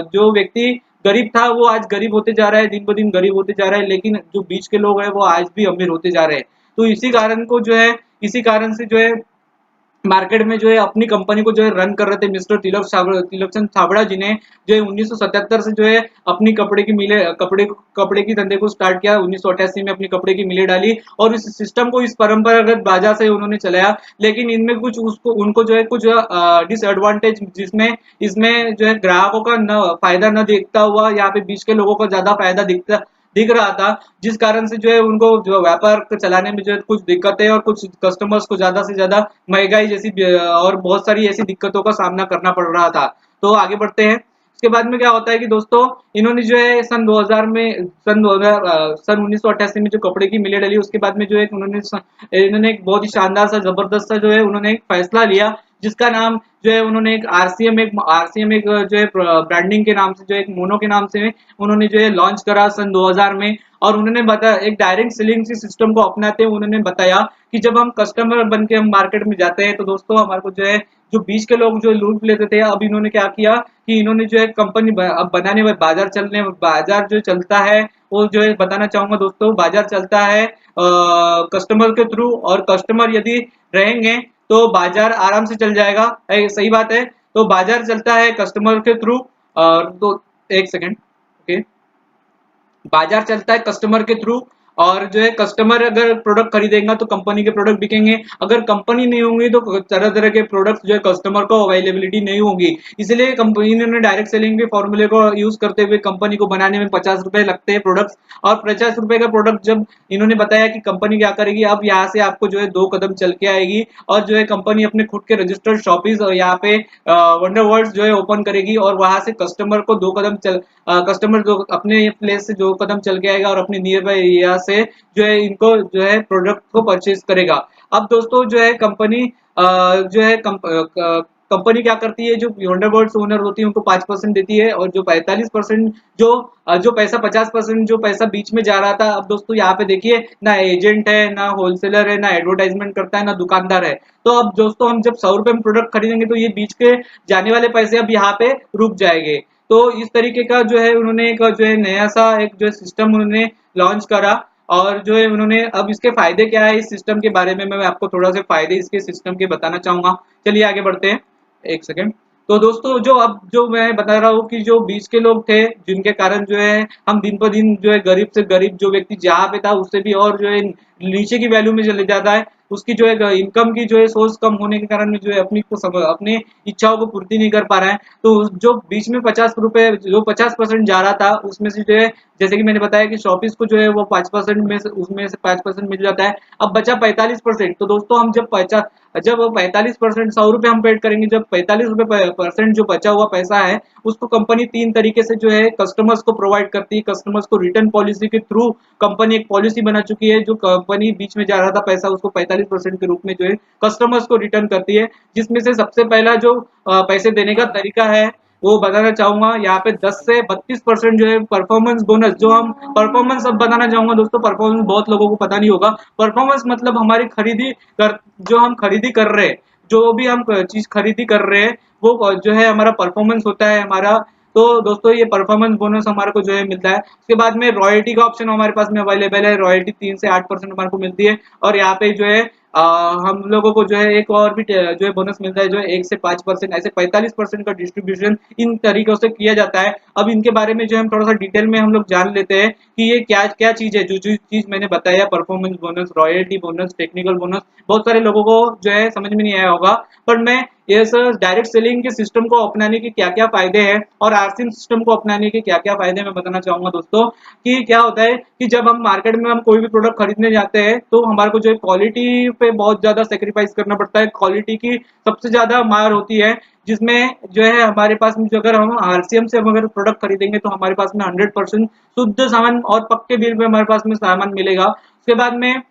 जो व्यक्ति गरीब था वो आज गरीब होते जा रहा है, दिन ब दिन गरीब होते जा रहा है, लेकिन जो बीच के लोग हैं वो आज भी अमीर होते जा रहे हैं। तो इसी कारण को जो है, इसी कारण से जो है मार्केट में जो है अपनी कंपनी को जो है रन कर रहे थे मिस्टर तिलक चंद छाबड़ा जी ने, जो है 1977 से जो है अपनी कपड़े की मिले, कपड़े की धंधे को स्टार्ट किया। 1988 में अपनी कपड़े की मिलें डाली और इस सिस्टम को, इस परंपरागत बाजार से उन्होंने चलाया। लेकिन इनमें कुछ उसको उनको जो है कुछ डिसएडवांटेज, जिसमें इसमें जो है ग्राहकों का न फायदा न देखता हुआ यहाँ पे बीच के लोगों को ज्यादा फायदा दिख रहा था, जिस कारण से जो है उनको जो व्यापार चलाने में जो है कुछ दिक्कतें, और कुछ कस्टमर्स को ज्यादा से ज्यादा महंगाई जैसी और बहुत सारी ऐसी दिक्कतों का सामना करना पड़ रहा था। तो आगे बढ़ते हैं। उसके बाद में क्या होता है कि दोस्तों, इन्होंने जो है सन 2000 में, सन 1988 में जो कपड़े की मिलें डली, उसके बाद में जो है इन्होंने एक बहुत ही शानदार सा, जबरदस्त सा जो है उन्होंने एक फैसला लिया, जिसका नाम जो है उन्होंने एक आरसीएम एक जो है ब्रांडिंग के नाम से, जो एक मोनो के नाम से उन्होंने जो है लॉन्च करा सन 2000 में। और उन्होंने बताया, एक डायरेक्ट सेलिंग सिस्टम को अपनाते हुए उन्होंने बताया कि जब हम कस्टमर बन के हम मार्केट में जाते हैं तो दोस्तों हमारे को जो है जो बीच के लोग जो लूट लेते थे, अब इन्होंने क्या किया कि इन्होंने जो है कंपनी अब बनाने में, बाजार जो चलता है वो जो है बताना चाहूंगा दोस्तों, बाजार चलता है कस्टमर के थ्रू, और कस्टमर यदि रहेंगे तो बाजार आराम से चल जाएगा। सही बात है। तो बाजार चलता है कस्टमर के थ्रू, तो एक सेकेंड, ओके, बाजार चलता है कस्टमर के थ्रू, और जो है कस्टमर अगर प्रोडक्ट खरीदेगा तो कंपनी के प्रोडक्ट बिकेंगे, अगर कंपनी नहीं होंगी तो तरह तरह के प्रोडक्ट जो है कस्टमर को अवेलेबिलिटी नहीं होगी। इसलिए कंपनी ने डायरेक्ट सेलिंग के फॉर्मूले को यूज करते हुए कंपनी को बनाने में 50 रुपए लगते हैं प्रोडक्ट्स, और 50 रुपए का प्रोडक्ट जब इन्होंने बताया कि कंपनी क्या करेगी, अब यहाँ से आपको जो है 2 कदम चल के आएगी, और जो है कंपनी अपने खुद के रजिस्टर्ड शॉपीज और यहाँ पे वंडर वर्ल्ड जो है ओपन करेगी, और वहां से कस्टमर को 2 कदम कस्टमर जो अपने प्लेस से 2 कदम चल के आएगा और अपने नियर बाई एरिया से जो है इनको जो है प्रोडक्ट को परचेज करेगा। अब दोस्तों जो है कंपनी जो है कंपनी क्या करती है, जो वंडरवर्ल्ड ओनर होती है उनको 5% देती है, और जो 45% जो पैसा 50% जो पैसा बीच में जा रहा था, अब दोस्तों यहाँ पे देखिए ना एजेंट है, ना होलसेलर है, ना एडवर्टाइजमेंट करता है, ना दुकानदार है। तो अब दोस्तों हम जब 100 रुपए में प्रोडक्ट खरीदेंगे तो ये बीच के जाने वाले पैसे अब यहाँ पे रुक जाएंगे। तो इस तरीके का जो है उन्होंने एक जो है नया सा एक जो सिस्टम उन्होंने लॉन्च करा, और जो है उन्होंने, अब इसके फायदे क्या है इस सिस्टम के बारे में मैं आपको थोड़ा से फायदे इसके सिस्टम के बताना चाहूंगा। चलिए आगे बढ़ते हैं, एक सेकेंड। तो दोस्तों जो अब जो मैं बता रहा हूँ कि जो बीच के लोग थे, जिनके कारण जो है हम दिन पर दिन जो है गरीब से गरीब जो व्यक्ति जहाँ पे था उससे भी और जो है नीचे की वैल्यू में चले जाता है, उसकी जो है इनकम की जो है सोर्स कम होने के कारण में जो है अपनी इच्छाओं को पूर्ति नहीं कर पा रहा है। तो जो बीच में 50 रुपए जो 50% जा रहा था उसमें से जो है, जैसे कि मैंने बताया कि शॉपिस को जो है वो 5% में से उसमें से 5% मिल जाता है। अब बचा 45%। तो दोस्तों हम जब 45% 100 रुपए हम पेड करेंगे, जब 45% जो बचा हुआ पैसा है उसको कंपनी 3 तरीके से जो है कस्टमर्स को प्रोवाइड करती है। कस्टमर्स को रिटर्न पॉलिसी के थ्रू कंपनी एक पॉलिसी बना चुकी है, जो कंपनी बीच में जा रहा था पैसा उसको 45% के रूप में जो है कस्टमर्स को रिटर्न करती है। जिसमें से सबसे पहला जो पैसे देने का तरीका है वो बताना चाहूंगा। यहाँ पे 10 से 32% जो है परफॉर्मेंस बोनस, जो हम परफॉर्मेंस अब बताना चाहूंगा दोस्तों। परफॉर्मेंस बहुत लोगों को पता नहीं होगा। परफॉर्मेंस मतलब हमारी जो हम खरीदी कर रहे हैं, जो भी हम चीज खरीदी कर रहे हैं वो जो है हमारा परफॉर्मेंस होता है हमारा। तो दोस्तों ये परफॉर्मेंस बोनस हमारे को जो है मिलता है। उसके बाद में रॉयल्टी का ऑप्शन हमारे पास में अवेलेबल है। रॉयल्टी 3 से 8% हमारे को मिलती है। और यहाँ पे जो है हम लोगों को जो है एक और भी जो है बोनस मिलता है, जो है 1 से 5%, ऐसे 45% का डिस्ट्रीब्यूशन इन तरीकों से किया जाता है। अब इनके बारे में जो हम थोड़ा सा डिटेल में हम लोग जान लेते हैं कि ये क्या क्या चीज है। जो जो चीज मैंने बताया, performance bonus, royalty bonus, technical bonus, बहुत सारे लोगों को जो है समझ में नहीं आया होगा। पर मैं ये सर डायरेक्ट सेलिंग के सिस्टम को अपनाने के क्या क्या फायदे हैं और आरसीएम सिस्टम को अपनाने के क्या क्या फायदे मैं बताना चाहूंगा दोस्तों। कि क्या होता है कि जब हम मार्केट में हम कोई भी प्रोडक्ट खरीदने जाते हैं तो हमारे को जो है क्वालिटी पे बहुत ज्यादा सेक्रीफाइस करना पड़ता है। क्वालिटी की सबसे ज्यादा मार होती है, जिसमें जो है हमारे पास में जो अगर हम आरसीएम से हम अगर प्रोडक्ट खरीदेंगे तो हमारे पास में 100% शुद्ध सामान और पक्के बिल में हमारे पास में सामान मिलेगा। उसके बाद में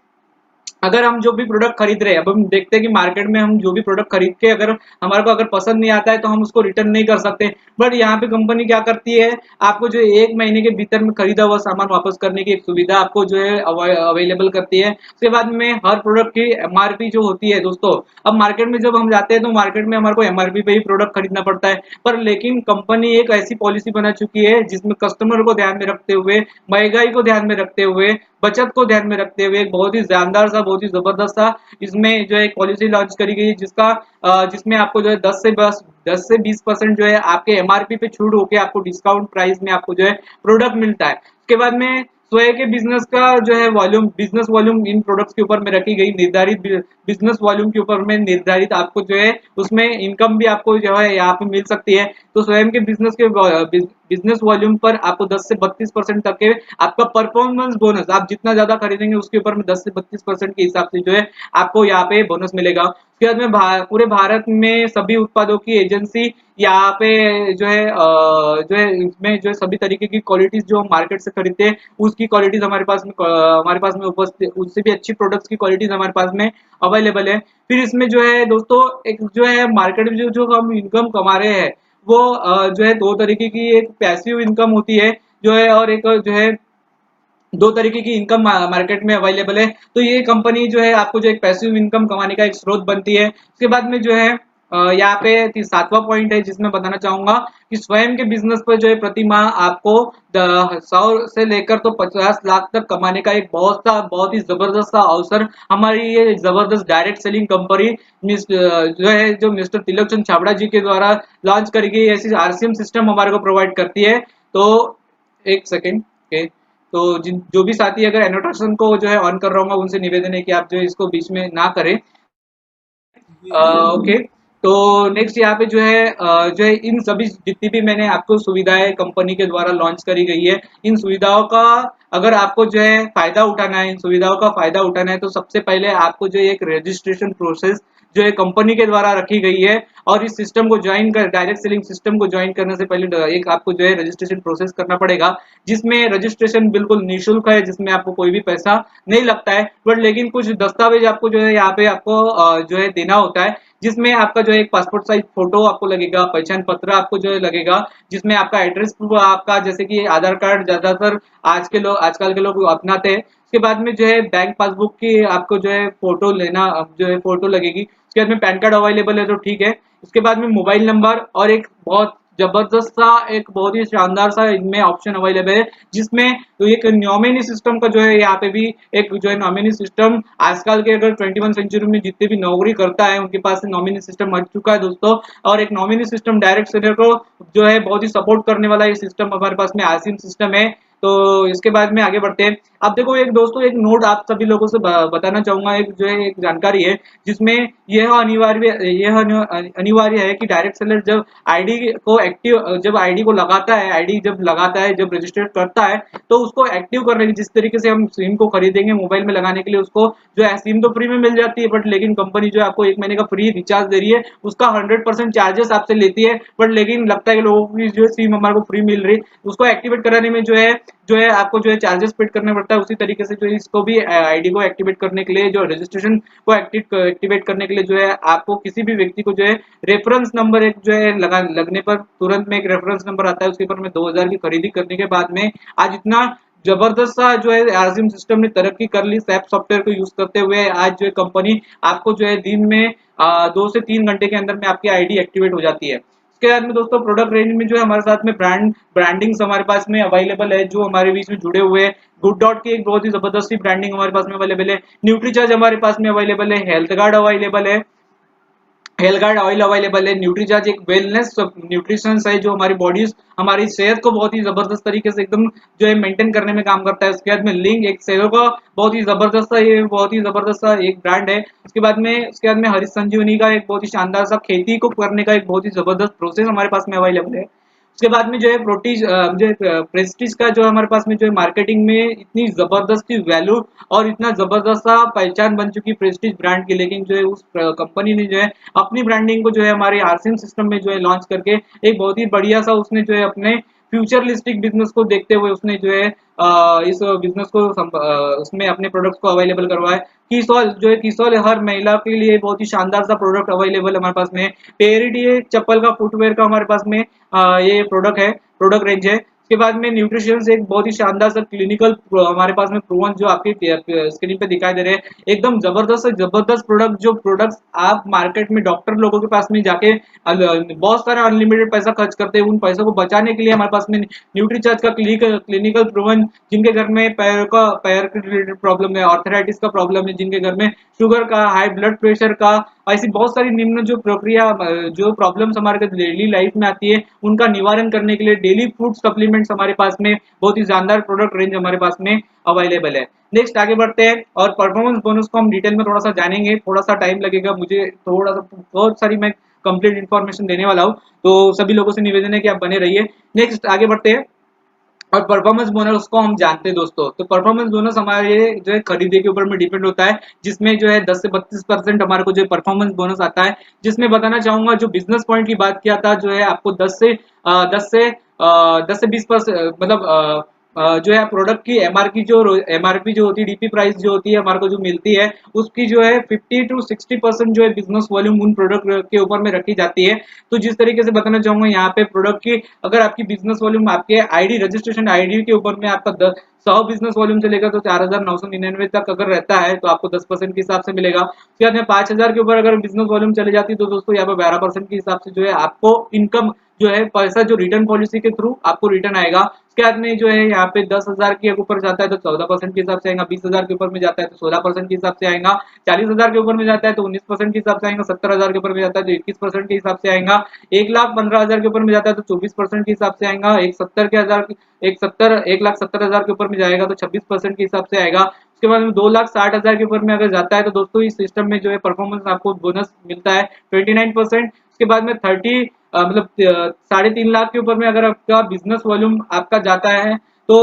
अगर हम जो भी प्रोडक्ट खरीद रहे हैं, अब हम देखते हैं कि मार्केट में हम जो भी प्रोडक्ट खरीद के अगर हमारे को अगर पसंद नहीं आता है तो हम उसको रिटर्न नहीं कर सकते। बट यहाँ पे कंपनी क्या करती है, आपको जो 1 महीने के भीतर में खरीदा हुआ सामान वापस करने की एक सुविधा आपको जो है अवेलेबल करती है। उसके बाद में हर प्रोडक्ट की एमआरपी जो होती है दोस्तों, अब मार्केट में जब हम जाते हैं तो मार्केट में हमारे को एमआरपी पे ही प्रोडक्ट खरीदना पड़ता है। पर लेकिन कंपनी एक ऐसी पॉलिसी बना चुकी है जिसमें कस्टमर को ध्यान में रखते हुए, महंगाई को ध्यान में रखते हुए, बचत को ध्यान में रखते हुए एक बहुत ही जानदार सा, बहुत ही जबरदस्त सा इसमें जो है एक पॉलिसी लॉन्च करी गई है, जिसमें आपको जो है 10 से 20% जो है आपके एमआरपी पे छूट होके आपको डिस्काउंट प्राइस में आपको जो है प्रोडक्ट मिलता है। उसके बाद में स्वयं के बिजनेस का जो है वॉल्यूम, बिजनेस वॉल्यूम इन प्रोडक्ट्स के ऊपर में रखी गई, निर्धारित बिजनेस वॉल्यूम के ऊपर में निर्धारित आपको जो है उसमें इनकम भी आपको जो है यहाँ पे मिल सकती है। तो स्वयं के बिजनेस वॉल्यूम पर आपको 10 से 32% तक के आपका परफॉर्मेंस बोनस, आप जितना ज्यादा खरीदेंगे उसके ऊपर में 10 से 32% के हिसाब से जो है आपको यहाँ पे बोनस मिलेगा। उसके बाद में पूरे भारत में सभी उत्पादों की एजेंसी यहाँ पे जो है इसमें जो है सभी तरीके की क्वालिटीज जो हम मार्केट से खरीदते हैं उसकी क्वालिटीज हमारे पास में उपस्थित, उससे भी अच्छी प्रोडक्ट्स की क्वालिटीज हमारे पास में अवेलेबल है। फिर इसमें जो है दोस्तों एक जो है मार्केट में जो हम इनकम कमा रहे हैं वो जो है 2 तरीके की, एक पैसिव इनकम होती है जो है, और एक जो है 2 तरीके की इनकम मार्केट में अवेलेबल है। तो ये कंपनी जो है आपको जो एक पैसिव इनकम कमाने का एक स्रोत बनती है। उसके बाद में जो है यहाँ पे 7वां पॉइंट है जिसमें बताना चाहूंगा कि स्वयं के बिजनेस पर जो है प्रति माह आपको 100 से लेकर तो 50 लाख तक कमाने का एक बहुत ही जबरदस्त सा अवसर हमारी ये जबरदस्त डायरेक्ट सेलिंग कंपनी जो है जो मिस्टर तिलक चंद छाबड़ा जी के द्वारा लॉन्च करी गई ऐसी आरसीएम सिस्टम हमारे को प्रोवाइड करती है। तो एक सेकेंड के, तो जिन जो भी साथी अगर एनोटेशन को जो है ऑन कर रहा हूँ उनसे निवेदन है कि आप जो है इसको बीच में ना करें। जी जी जी। ओके। तो नेक्स्ट यहाँ पे जो है इन सभी जितनी भी मैंने आपको सुविधाएं कंपनी के द्वारा लॉन्च करी गई है, इन सुविधाओं का अगर आपको जो है फायदा उठाना है, इन सुविधाओं का फायदा उठाना है तो सबसे पहले आपको जो एक रजिस्ट्रेशन प्रोसेस जो है कंपनी के द्वारा रखी गई है। और इस सिस्टम को ज्वाइन कर डायरेक्ट सेलिंग सिस्टम को ज्वाइन करने से पहले एक आपको जो है रजिस्ट्रेशन प्रोसेस करना पड़ेगा, जिसमें रजिस्ट्रेशन बिल्कुल निःशुल्क है, जिसमें आपको कोई भी पैसा नहीं लगता है। बट लेकिन कुछ दस्तावेज आपको जो है यहाँ पे आपको जो है देना होता है, जिसमें आपका जो है एक पासपोर्ट साइज फोटो आपको लगेगा, पहचान पत्र आपको जो है लगेगा, जिसमें आपका एड्रेस प्रूफ आपका, जैसे कि आधार कार्ड ज्यादातर आजकल के लोग अपनाते हैं। उसके बाद में जो है बैंक पासबुक की आपको जो है फोटो लेना, जो है फोटो लगेगी। उसके बाद में पैन कार्ड अवेलेबल है तो ठीक है। उसके बाद में मोबाइल नंबर और एक बहुत जबरदस्त सा, एक बहुत ही शानदार सा इनमें ऑप्शन अवेलेबल है, जिसमें तो एक नॉमिनी सिस्टम का जो है यहाँ पे भी एक जो है नॉमिनी सिस्टम आजकल के अगर 21 सेंचुरी में जितने भी नौकरी करता है उनके पास नॉमिनी सिस्टम आ चुका है दोस्तों। और एक नॉमिनी सिस्टम डायरेक्ट सेलर को जो है बहुत ही सपोर्ट करने वाला ये सिस्टम हमारे पास में आरसीएम सिस्टम है। तो इसके बाद में आगे बढ़ते हैं। अब देखो एक दोस्तों एक नोट आप सभी लोगों से बताना चाहूंगा, एक जो है एक जानकारी है जिसमें यह अनिवार्य है कि डायरेक्ट सेलर जब आईडी को एक्टिव जब आईडी को लगाता है, आईडी जब लगाता है, जब रजिस्टर करता है, तो उसको एक्टिव करने की, जिस तरीके से हम सिम को खरीदेंगे मोबाइल में लगाने के लिए, उसको जो है सिम तो फ्री में मिल जाती है, बट लेकिन कंपनी जो है आपको 1 महीने का फ्री रिचार्ज दे रही है, उसका 100% चार्जेस आपसे लेती है, बट लेकिन लगता है कि लोगों की जो सिम हमारे को फ्री मिल रही, उसको एक्टिवेट कराने में जो है आपको जो है चार्जेस पेड करना पड़ता है। उसी तरीके से जो है इसको भी आईडी को एक्टिवेट करने के लिए, जो रजिस्ट्रेशन को एक्टिवेट करने के लिए जो है आपको किसी भी व्यक्ति को जो है रेफरेंस नंबर एक जो है लगने पर तुरंत में एक रेफरेंस नंबर आता है, उसके ऊपर में 2000 की खरीदी करने के बाद में आज इतना जबरदस्त सा जो है आरसीएम सिस्टम ने तरक्की कर ली। सैप सॉफ्टवेयर को यूज करते हुए आज जो है कंपनी आपको जो है दिन में 2 से 3 घंटे के अंदर में आपकी आईडी एक्टिवेट हो जाती है। इसके बाद में दोस्तों प्रोडक्ट रेंज में जो है हमारे साथ में ब्रांडिंग्स हमारे पास में अवेलेबल है, जो हमारे बीच में जुड़े हुए हैं। गुड डॉट की एक बहुत ही जबरदस्ती ब्रांडिंग हमारे पास में अवेलेबल है, न्यूट्रीचार्ज हमारे पास में अवेलेबल है, हेल्थ गार्ड अवेलेबल है, हेल्थ गार्ड ऑयल अवेलेबल है, न्यूट्रीचार्ज एक वेलनेस न्यूट्रिशन है जो हमारी बॉडीज हमारी सेहत को बहुत ही जबरदस्त तरीके से एकदम जो है मेंटेन करने में काम करता है। उसके बाद में लिंक एक सेलो का बहुत ही जबरदस्त ये बहुत ही जबरदस्त सा एक ब्रांड है। उसके बाद में हरीश संजीवनी का एक बहुत ही शानदार सा खेती को करने का एक बहुत ही जबरदस्त प्रोसेस हमारे पास में अवेलेबल है। उसके बाद में जो है प्रेस्टीज का जो हमारे पास में जो है मार्केटिंग में इतनी जबरदस्ती वैल्यू और इतना जबरदस्त सा पहचान बन चुकी प्रेस्टीज ब्रांड की, लेकिन जो है उस कंपनी ने जो है अपनी ब्रांडिंग को जो है हमारे आरसीएम सिस्टम में जो है लॉन्च करके एक बहुत ही बढ़िया सा उसने जो है अपने फ्यूचरलिस्टिक बिजनेस को देखते हुए उसने जो है इस बिजनेस को उसमें अपने प्रोडक्ट्स को अवेलेबल करवाया। कीसॉल जो है कीसॉल हर महिला के लिए बहुत ही शानदार सा प्रोडक्ट अवेलेबल हमारे पास में। पेरिडी चप्पल का फुटवेयर का हमारे पास में ये प्रोडक्ट रेंज है। उसके बाद में न्यूट्रिशन से एक बहुत ही शानदार सा क्लिनिकल हमारे पास में प्रूवन जो आपकी स्क्रीन पे दिखाई दे रहे हैं, एकदम जबरदस्त से जबरदस्त प्रोडक्ट, जो प्रोडक्ट्स आप मार्केट में डॉक्टर लोगों के पास में जाके बहुत सारा अनलिमिटेड पैसा खर्च करते हैं, उन पैसों को बचाने के लिए हमारे पास में न्यूट्रीचार्ज का क्लिनिकल प्रूवन, जिनके घर में पैर के रिलेटेड प्रॉब्लम है, ऑर्थराइटिस का प्रॉब्लम है, जिनके घर में शुगर का, हाई ब्लड प्रेशर का, ऐसी बहुत सारी निम्न जो प्रॉब्लम्स हमारे डेली लाइफ में आती है, उनका निवारण करने के लिए डेली फूड सप्लीमेंट्स हमारे पास में बहुत ही शानदार प्रोडक्ट रेंज हमारे पास में अवेलेबल है। नेक्स्ट आगे बढ़ते हैं और परफॉर्मेंस बोनस को हम डिटेल में थोड़ा सा जानेंगे, थोड़ा सा टाइम लगेगा मुझे, थोड़ा सा बहुत सारी मैं कंप्लीट इन्फॉर्मेशन देने वाला हूँ, तो सभी लोगों से निवेदन है कि आप बने रहिए। नेक्स्ट आगे बढ़ते हैं और परफॉर्मेंस बोनस को हम जानते हैं दोस्तों, तो परफॉर्मेंस बोनस हमारे जो है खरीदे के ऊपर में डिपेंड होता है, जिसमें जो है 10 से 32% हमारे को जो परफॉर्मेंस बोनस आता है। जिसमें बताना चाहूंगा जो बिजनेस पॉइंट की बात किया था, जो है आपको 10 से 20% मतलब जो है प्रोडक्ट की एमआरपी जो होती है, डीपी प्राइस जो होती है हमारे को जो मिलती है, उसकी जो है 50 to 60% जो है बिजनेस वॉल्यूम उन प्रोडक्ट के ऊपर में रखी जाती है। तो जिस तरीके से बताना चाहूंगा यहाँ पे प्रोडक्ट की अगर आपकी बिजनेस वॉल्यूम आपके आईडी रजिस्ट्रेशन आईडी के ऊपर में आपका 100 बिजनेस वॉल्यूम से लेकर तो 4999 तक अगर रहता है तो आपको 10% के हिसाब से मिलेगा। उसके बाद में 5000 के ऊपर अगर बिजनेस वॉल्यूम चले जाती है तो दोस्तों यहाँ पे 12% के हिसाब से जो है आपको इनकम जो है पैसा जो रिटर्न पॉलिसी के थ्रू आपको रिटर्न आएगा। उसके बाद में जो है यहाँ पे 10,000 के ऊपर जाता है तो 14% के हिसाब से आएगा, 20,000 के ऊपर में जाता है तो 16% के हिसाब से आएगा, 40,000 के ऊपर में जाता है तो 19% के हिसाब से आएगा, 70,000 के ऊपर में जाता है तो 21% के हिसाब से आएगा, 1,15,000 के ऊपर में जाता है तो 24% के हिसाब से आएगा, 1,70,000 के ऊपर में जाएगा तो 26% के हिसाब से आएगा। उसके बाद में 2,60,000 के ऊपर में अगर जाता है तो दोस्तों इस सिस्टम में जो है परफॉर्मेंस आपको बोनस मिलता है 29%। उसके बाद में मतलब 3.5 लाख के ऊपर में अगर आपका बिजनेस वॉल्यूम आपका जाता है तो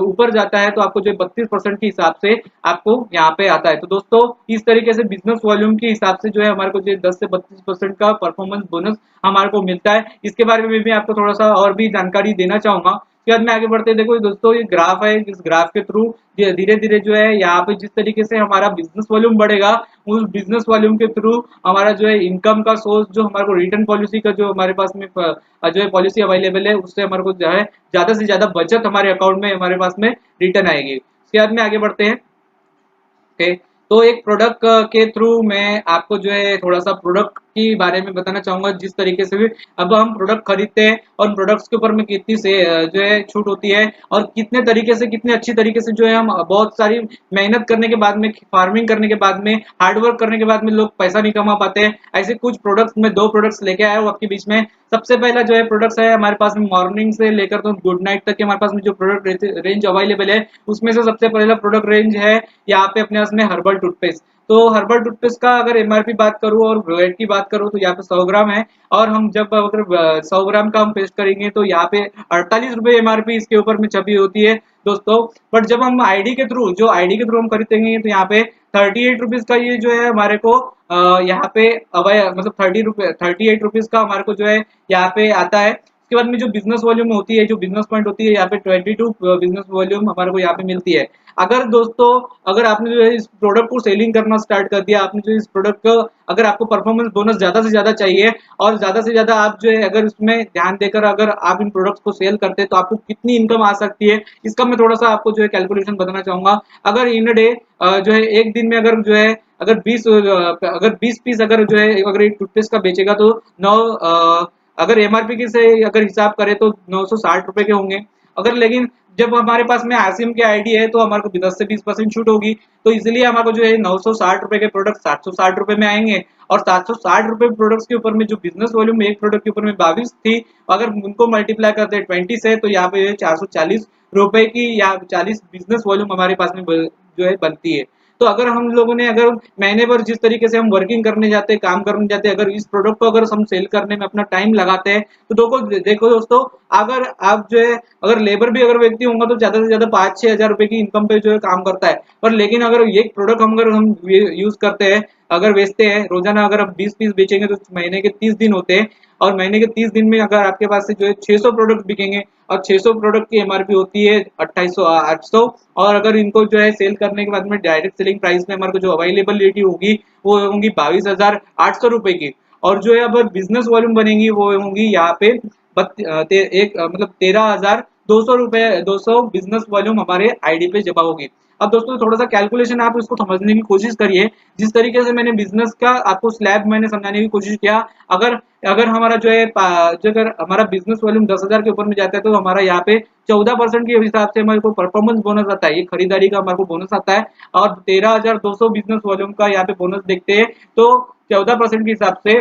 ऊपर जाता है तो आपको जो 32% के हिसाब से आपको यहाँ पे आता है। तो दोस्तों इस तरीके से बिजनेस वॉल्यूम के हिसाब से जो है हमारे को जो 10 से 32% का परफॉर्मेंस बोनस हमारे को मिलता है। इसके बारे में भी आपको थोड़ा सा और भी जानकारी देना चाहूंगा। उसके बाद में आगे बढ़ते देखो दोस्तों ये ग्राफ है, इस ग्राफ के थ्रू धीरे धीरे जो है यहाँ पे जिस तरीके से हमारा बिजनेस वॉल्यूम बढ़ेगा उस बिजनेस वॉल्यूम के थ्रू हमारा जो है इनकम का सोर्स जो हमारे को रिटर्न पॉलिसी का जो हमारे पास में जो है पॉलिसी अवेलेबल है उससे हमारे को जो है ज्यादा से ज्यादा बचत हमारे अकाउंट में हमारे पास में रिटर्न आएगी। उसके बाद में आगे बढ़ते हैं। ओके, तो एक प्रोडक्ट के थ्रू मैं आपको जो है थोड़ा सा प्रोडक्ट के बारे में बताना चाहूंगा। जिस तरीके से भी अब हम प्रोडक्ट खरीदते हैं और प्रोडक्ट्स के ऊपर में कितनी से जो है छूट होती है, और कितने तरीके से कितने अच्छी तरीके से जो है हम बहुत सारी मेहनत करने के बाद में, फार्मिंग करने के बाद में, हार्डवर्क करने के बाद में लोग पैसा नहीं कमा पाते हैं। ऐसे कुछ प्रोडक्ट्स में दो प्रोडक्ट्स लेके आया हूँ आपके बीच में। सबसे पहला जो है प्रोडक्ट्स है हमारे पास में मॉर्निंग से लेकर तो गुड नाइट तक के हमारे पास में जो प्रोडक्ट रेंज अवेलेबल है, उसमें से सबसे पहला प्रोडक्ट रेंज है यहाँ पे अपने पास में हर्बल टूथपेस्ट। तो हर्बल टूथपेस्ट का अगर एमआरपी बात करूं और वेट की बात करूं तो यहाँ पे 100 ग्राम है, और हम जब अगर 100 ग्राम का हम पेस्ट करेंगे तो यहाँ पे 48 रुपए एमआरपी इसके ऊपर में छपी होती है दोस्तों। बट जब हम आईडी के थ्रू, जो आईडी के थ्रू हम खरीदेंगे तो यहाँ पे 38 रुपीज का ये जो है हमारे को यहाँ पे मतलब 38 रुपीज का हमारे को जो है यहाँ पे आता है। उसके बाद में जो बिजनेस वॉल्यूम होती है, जो बिजनेस पॉइंट होती है, यहाँ पे 22 बिजनेस वॉल्यूम हमारे को यहाँ पे मिलती है। अगर दोस्तों, अगर आपने जो है इस प्रोडक्ट को सेलिंग करना स्टार्ट कर दिया, आपने जो इस प्रोडक्ट को, अगर आपको परफॉर्मेंस बोनस ज्यादा से ज्यादा चाहिए और ज्यादा से ज्यादा आप जो है अगर इसमें ध्यान देकर अगर आप इन प्रोडक्ट्स को सेल करते हैं तो आपको कितनी इनकम आ सकती है, इसका मैं थोड़ा सा आपको जो है कैलकुलेशन बताना चाहूंगा। अगर इन डे जो है एक दिन में अगर जो है अगर 20 पीस अगर जो है अगर एक टूथपेस्ट का बेचेगा तो 9 अगर एमआरपी की से अगर हिसाब करें तो 960 रुपए के होंगे। अगर लेकिन जब हमारे पास में आरसीएम की आईडी है तो हमारे को 10 से 20% छूट होगी, तो इसलिए हमारे को जो है 960 रुपए के प्रोडक्ट 760 रुपए में आएंगे। और 760 रुपए प्रोडक्ट्स के ऊपर में जो बिजनेस वॉल्यूम एक प्रोडक्ट के ऊपर में 22 थी, अगर उनको मल्टीप्लाई करते हैं 20 से तो यहाँ पे 440 रुपए की या 40 बिजनेस वॉल्यूम हमारे पास में जो है बनती है। तो अगर हम लोगों ने अगर महीने भर जिस तरीके से हम वर्किंग करने जाते हैं, काम करने जाते हैं, अगर इस प्रोडक्ट को अगर हम सेल करने में अपना टाइम लगाते हैं तो देखो दोस्तों, अगर आप जो है अगर लेबर भी अगर व्यक्ति होगा तो ज्यादा से ज्यादा 5-6 हजार रुपए की इनकम पे जो है काम करता है। पर लेकिन अगर ये प्रोडक्ट हम यूज करते हैं, अगर बेचते हैं रोजाना, अगर आप 20 पीस बेचेंगे तो महीने के 30 दिन होते हैं, और महीने के 30 दिन में अगर आपके पास से जो है 600 प्रोडक्ट बिकेंगे, और 600 प्रोडक्ट की एमआरपी होती है 2800-800, और अगर इनको जो है सेल करने के बाद में डायरेक्ट सेलिंग प्राइस में हमारे को जो अवेलेबिलिटी होगी वो होंगी 22,800 रुपए की। और जो है अब बिजनेस वॉल्यूम बनेगी वो होंगी यहाँ पे मतलब 13,200 रुपए 200 बिजनेस वॉल्यूम हमारे आईडी पे जमा होगी। अब दोस्तों थोड़ा सा कैलकुलेशन आप इसको समझने की कोशिश करिए। जिस तरीके से मैंने बिजनेस का आपको स्लैब मैंने समझाने की कोशिश किया, अगर अगर हमारा जो है जो अगर हमारा बिजनेस वॉल्यूम 10,000 के ऊपर में जाता है तो हमारा यहाँ पे 14% के हिसाब से हमारे को परफॉर्मेंस बोनस आता है, ये खरीदारी का हमारे को बोनस आता है। और 13,200 बिजनेस वॉल्यूम का यहाँ पे बोनस देखते हैं तो 14% के हिसाब से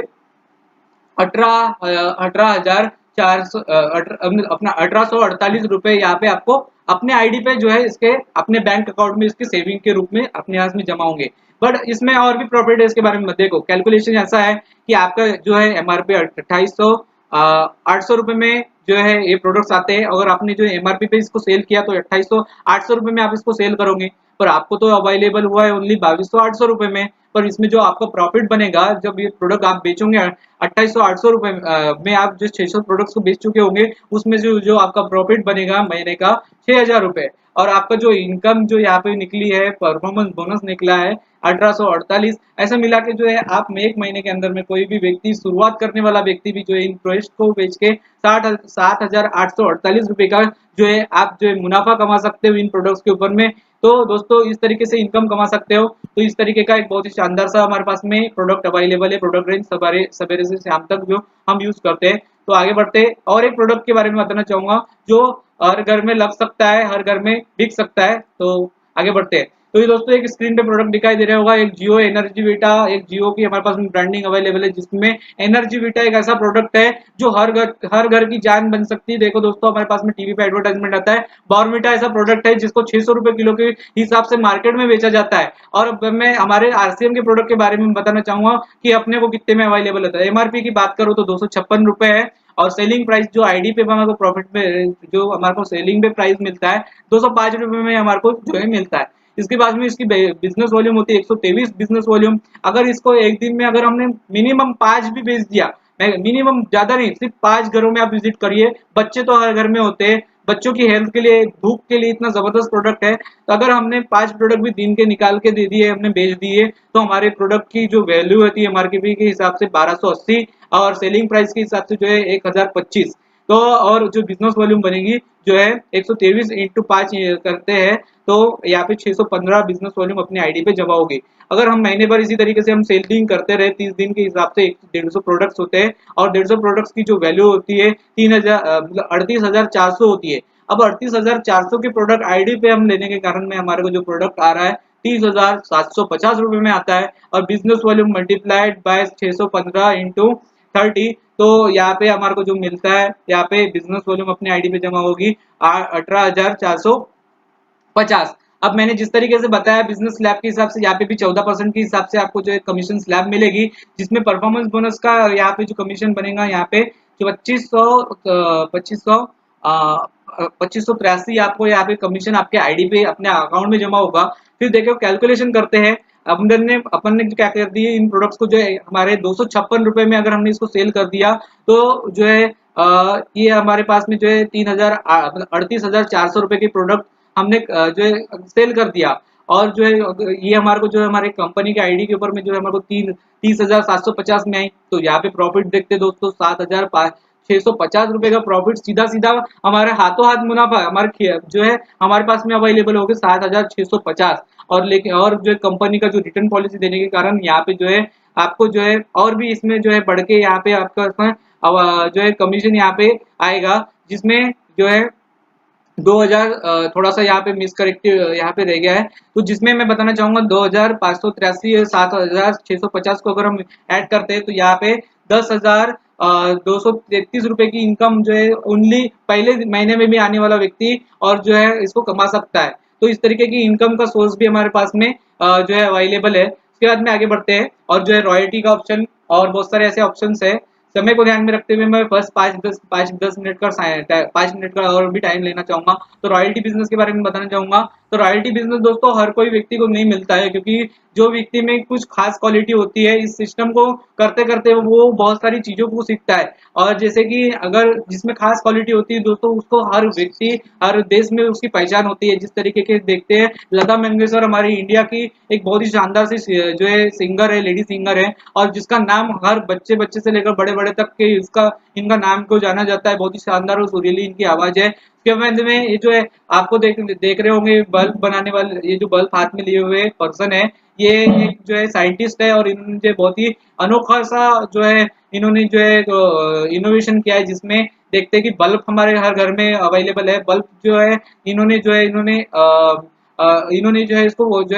18,400 अपना 1848 रुपए यहाँ पे आपको अपने आईडी पे जो है इसके अपने बैंक अकाउंट में इसके सेविंग के रूप में अपने हाथ में जमा होंगे। बट इसमें और भी प्रॉफिट है, इसके बारे में मत देखो। कैलकुलेशन ऐसा है कि आपका जो है एमआरपी 800 रुपए में जो है ये प्रोडक्ट्स आते हैं। अगर आपने जो एमआरपी पे इसको सेल किया तो 800 रुपए में आप इसको सेल करोगे, पर आपको तो अवेलेबल हुआ है ओनली 2200 रुपए में। पर इसमें जो आपका प्रॉफिट बनेगा जब ये प्रोडक्ट आप बेचोगे 2800 रुपए में, आप जो 600 प्रोडक्ट्स को बेच चुके होंगे उसमें जो आपका प्रॉफिट बनेगा महीने का 6,000 रुपए। और आपका जो इनकम जो यहाँ पे निकली है, परफॉर्मेंस बोनस निकला है 1848। ऐसा मिला के जो है आप में एक महीने के अंदर में कोई भी व्यक्ति, शुरुआत करने वाला व्यक्ति भी जो है इन प्रोडक्ट को बेच के 7,848 रुपए का जो है आप जो है मुनाफा कमा सकते हो इन प्रोडक्ट्स के ऊपर में। तो दोस्तों इस तरीके से इनकम कमा सकते हो। तो इस तरीके का एक बहुत ही शानदार सा हमारे पास में प्रोडक्ट अवेलेबल है, प्रोडक्ट रेंज सवेरे से शाम तक जो हम यूज करते हैं। तो आगे बढ़ते और एक प्रोडक्ट के बारे में बताना चाहूंगा जो हर घर में लग सकता है, हर घर में बिक सकता है। तो आगे बढ़ते हैं। तो ये दोस्तों एक स्क्रीन पे प्रोडक्ट दिखाई दे रहा होगा, एक जियो एनर्जी वीटा, एक जियो की हमारे पास ब्रांडिंग अवेलेबल है, जिसमें एनर्जी वीटा एक ऐसा प्रोडक्ट है जो हर घर की जान बन सकती है। देखो दोस्तों हमारे पास में टीवी पे एडवर्टाइजमेंट आता है। बॉर्नविटा ऐसा प्रोडक्ट है जिसको 600 रुपए किलो के हिसाब से मार्केट में बेचा जाता है। और मैं हमारे आरसीएम के प्रोडक्ट के बारे में बताना चाहूंगा कि अपने को कितने में अवेलेबल होता है। एमआरपी की बात करूँ तो 256 रुपए है, और सेलिंग प्राइस जो आईडी पे हमारे को प्रॉफिट में जो हमारे को सेलिंग पे प्राइस मिलता है 205 रुपए में हमारे को जो है मिलता है। इसके बाद में इसकी बिजनेस वॉल्यूम होती है 123 बिजनेस वॉल्यूम। अगर इसको एक दिन में अगर हमने मिनिमम 5 भी बेच दिया, मिनिमम ज्यादा नहीं, सिर्फ 5 घरों में आप विजिट करिए। बच्चे तो हर घर में होते हैं, बच्चों की हेल्थ के लिए, भूख के लिए इतना जबरदस्त प्रोडक्ट है। तो अगर हमने 5 प्रोडक्ट भी दिन के निकाल के दे दिए, हमने बेच दिए, तो हमारे प्रोडक्ट की जो वैल्यू होती है मार्केट के हिसाब से 1280, और सेलिंग प्राइस के हिसाब से जो है 1025। तो और जो बिजनेस वॉल्यूम बनेगी जो है 123 इंटू 5 करते हैं तो यहाँ पे 615 बिजनेस वॉल्यूम अपनी आईडी पे जमा होगी। अगर हम महीने भर इसी तरीके से हम सेलिंग करते रहे 30 दिन के हिसाब से 150 प्रोडक्ट्स होते हैं और 150 प्रोडक्ट्स की जो वैल्यू होती है 3000 मतलब 38,400 होती है। अब 38,400 के प्रोडक्ट आईडी पे हम लेने के कारण में हमारे को जो प्रोडक्ट आ रहा है 30,750 रुपए में आता है और business volume multiplied by 615 into 30 तो यहाँ पे हमारे को जो मिलता है यहाँ पे बिजनेस वॉल्यूम अपने आईडी पे जमा होगी 18,450। अब मैंने जिस तरीके से बताया बिजनेस स्लैब के हिसाब से यहाँ पे भी 14% के हिसाब से आपको जो है कमीशन स्लैब मिलेगी, जिसमें परफॉर्मेंस बोनस का यहाँ पे जो कमीशन बनेगा यहाँ पे जो 2583 आपको यहाँ पे कमीशन आपके आईडी पे अपने अकाउंट में जमा होगा। फिर देखो कैलकुलेशन करते हैं अपन ने क्या कर दिए इन प्रोडक्ट्स को जो है हमारे 256 रुपए में अगर हमने इसको सेल कर दिया तो जो है ये हमारे पास में जो है 38,400 रुपए की प्रोडक्ट हमने जो है सेल कर दिया और जो है ये हमारे को जो है हमारे कंपनी के आईडी के ऊपर में जो है हमारे को 30,750 में आई। तो यहाँ पे प्रॉफिट देखते दोस्तों 7,650 रुपए का प्रॉफिट सीधा सीधा हमारे हाथों हाथ मुनाफा हमारे जो है हमारे पास में अवेलेबल हो गए 7,650। और लेकिन और जो है कंपनी का जो रिटर्न पॉलिसी देने के कारण यहाँ पे जो है आपको जो है और भी इसमें जो है बढ़ के यहाँ पे आपका जो है कमीशन यहाँ पे आएगा, जिसमें जो है 2000 थोड़ा सा यहाँ पे मिस करेक्टिव यहाँ पे रह गया है, तो जिसमें मैं बताना चाहूंगा 2,583 और 7,650 को अगर हम ऐड करते हैं तो यहाँ पे 10,233 रुपए की इनकम जो है ओनली पहले महीने में भी आने वाला व्यक्ति और जो है इसको कमा सकता है। तो इस तरीके की इनकम का सोर्स भी हमारे पास में जो है अवेलेबल है। उसके बाद में आगे बढ़ते हैं और जो है रॉयल्टी का ऑप्शन और बहुत सारे ऐसे ऑप्शन है। समय को ध्यान में रखते हुए मैं बस 5-10 मिनट का 5 मिनट का और भी टाइम लेना चाहूंगा। तो रॉयल्टी बिजनेस के बारे में बताना चाहूंगा। तो रॉयल्टी बिजनेस दोस्तों हर कोई व्यक्ति को नहीं मिलता है, क्योंकि जो व्यक्ति में कुछ खास क्वालिटी होती है इस सिस्टम को करते करते वो बहुत सारी चीजों को सीखता है। और जैसे कि अगर जिसमें खास क्वालिटी होती है दोस्तों उसको हर व्यक्ति हर देश में उसकी पहचान होती है। जिस तरीके के देखते हैं लता मंगेशकर हमारी इंडिया की एक बहुत ही शानदार सी जो है सिंगर है, लेडी सिंगर है, और जिसका नाम हर बच्चे बच्चे से लेकर बड़े बड़े तक के इनका नाम को जाना जाता है। बहुत ही शानदार और सुरीली इनकी आवाज है। इसके बाद में ये जो है आपको देख रहे होंगे बल्ब बनाने वाले ये जो बल्ब हाथ में लिए हुए पर्सन है, ये एक जो है साइंटिस्ट है और इन्होंने जो बहुत ही अनोखा सा जो है इन्होंने जो है इनोवेशन किया है, जिसमें देखते हैं कि बल्ब हमारे हर घर में अवेलेबल है। बल्ब जो है इन्होंने जो है इसको जो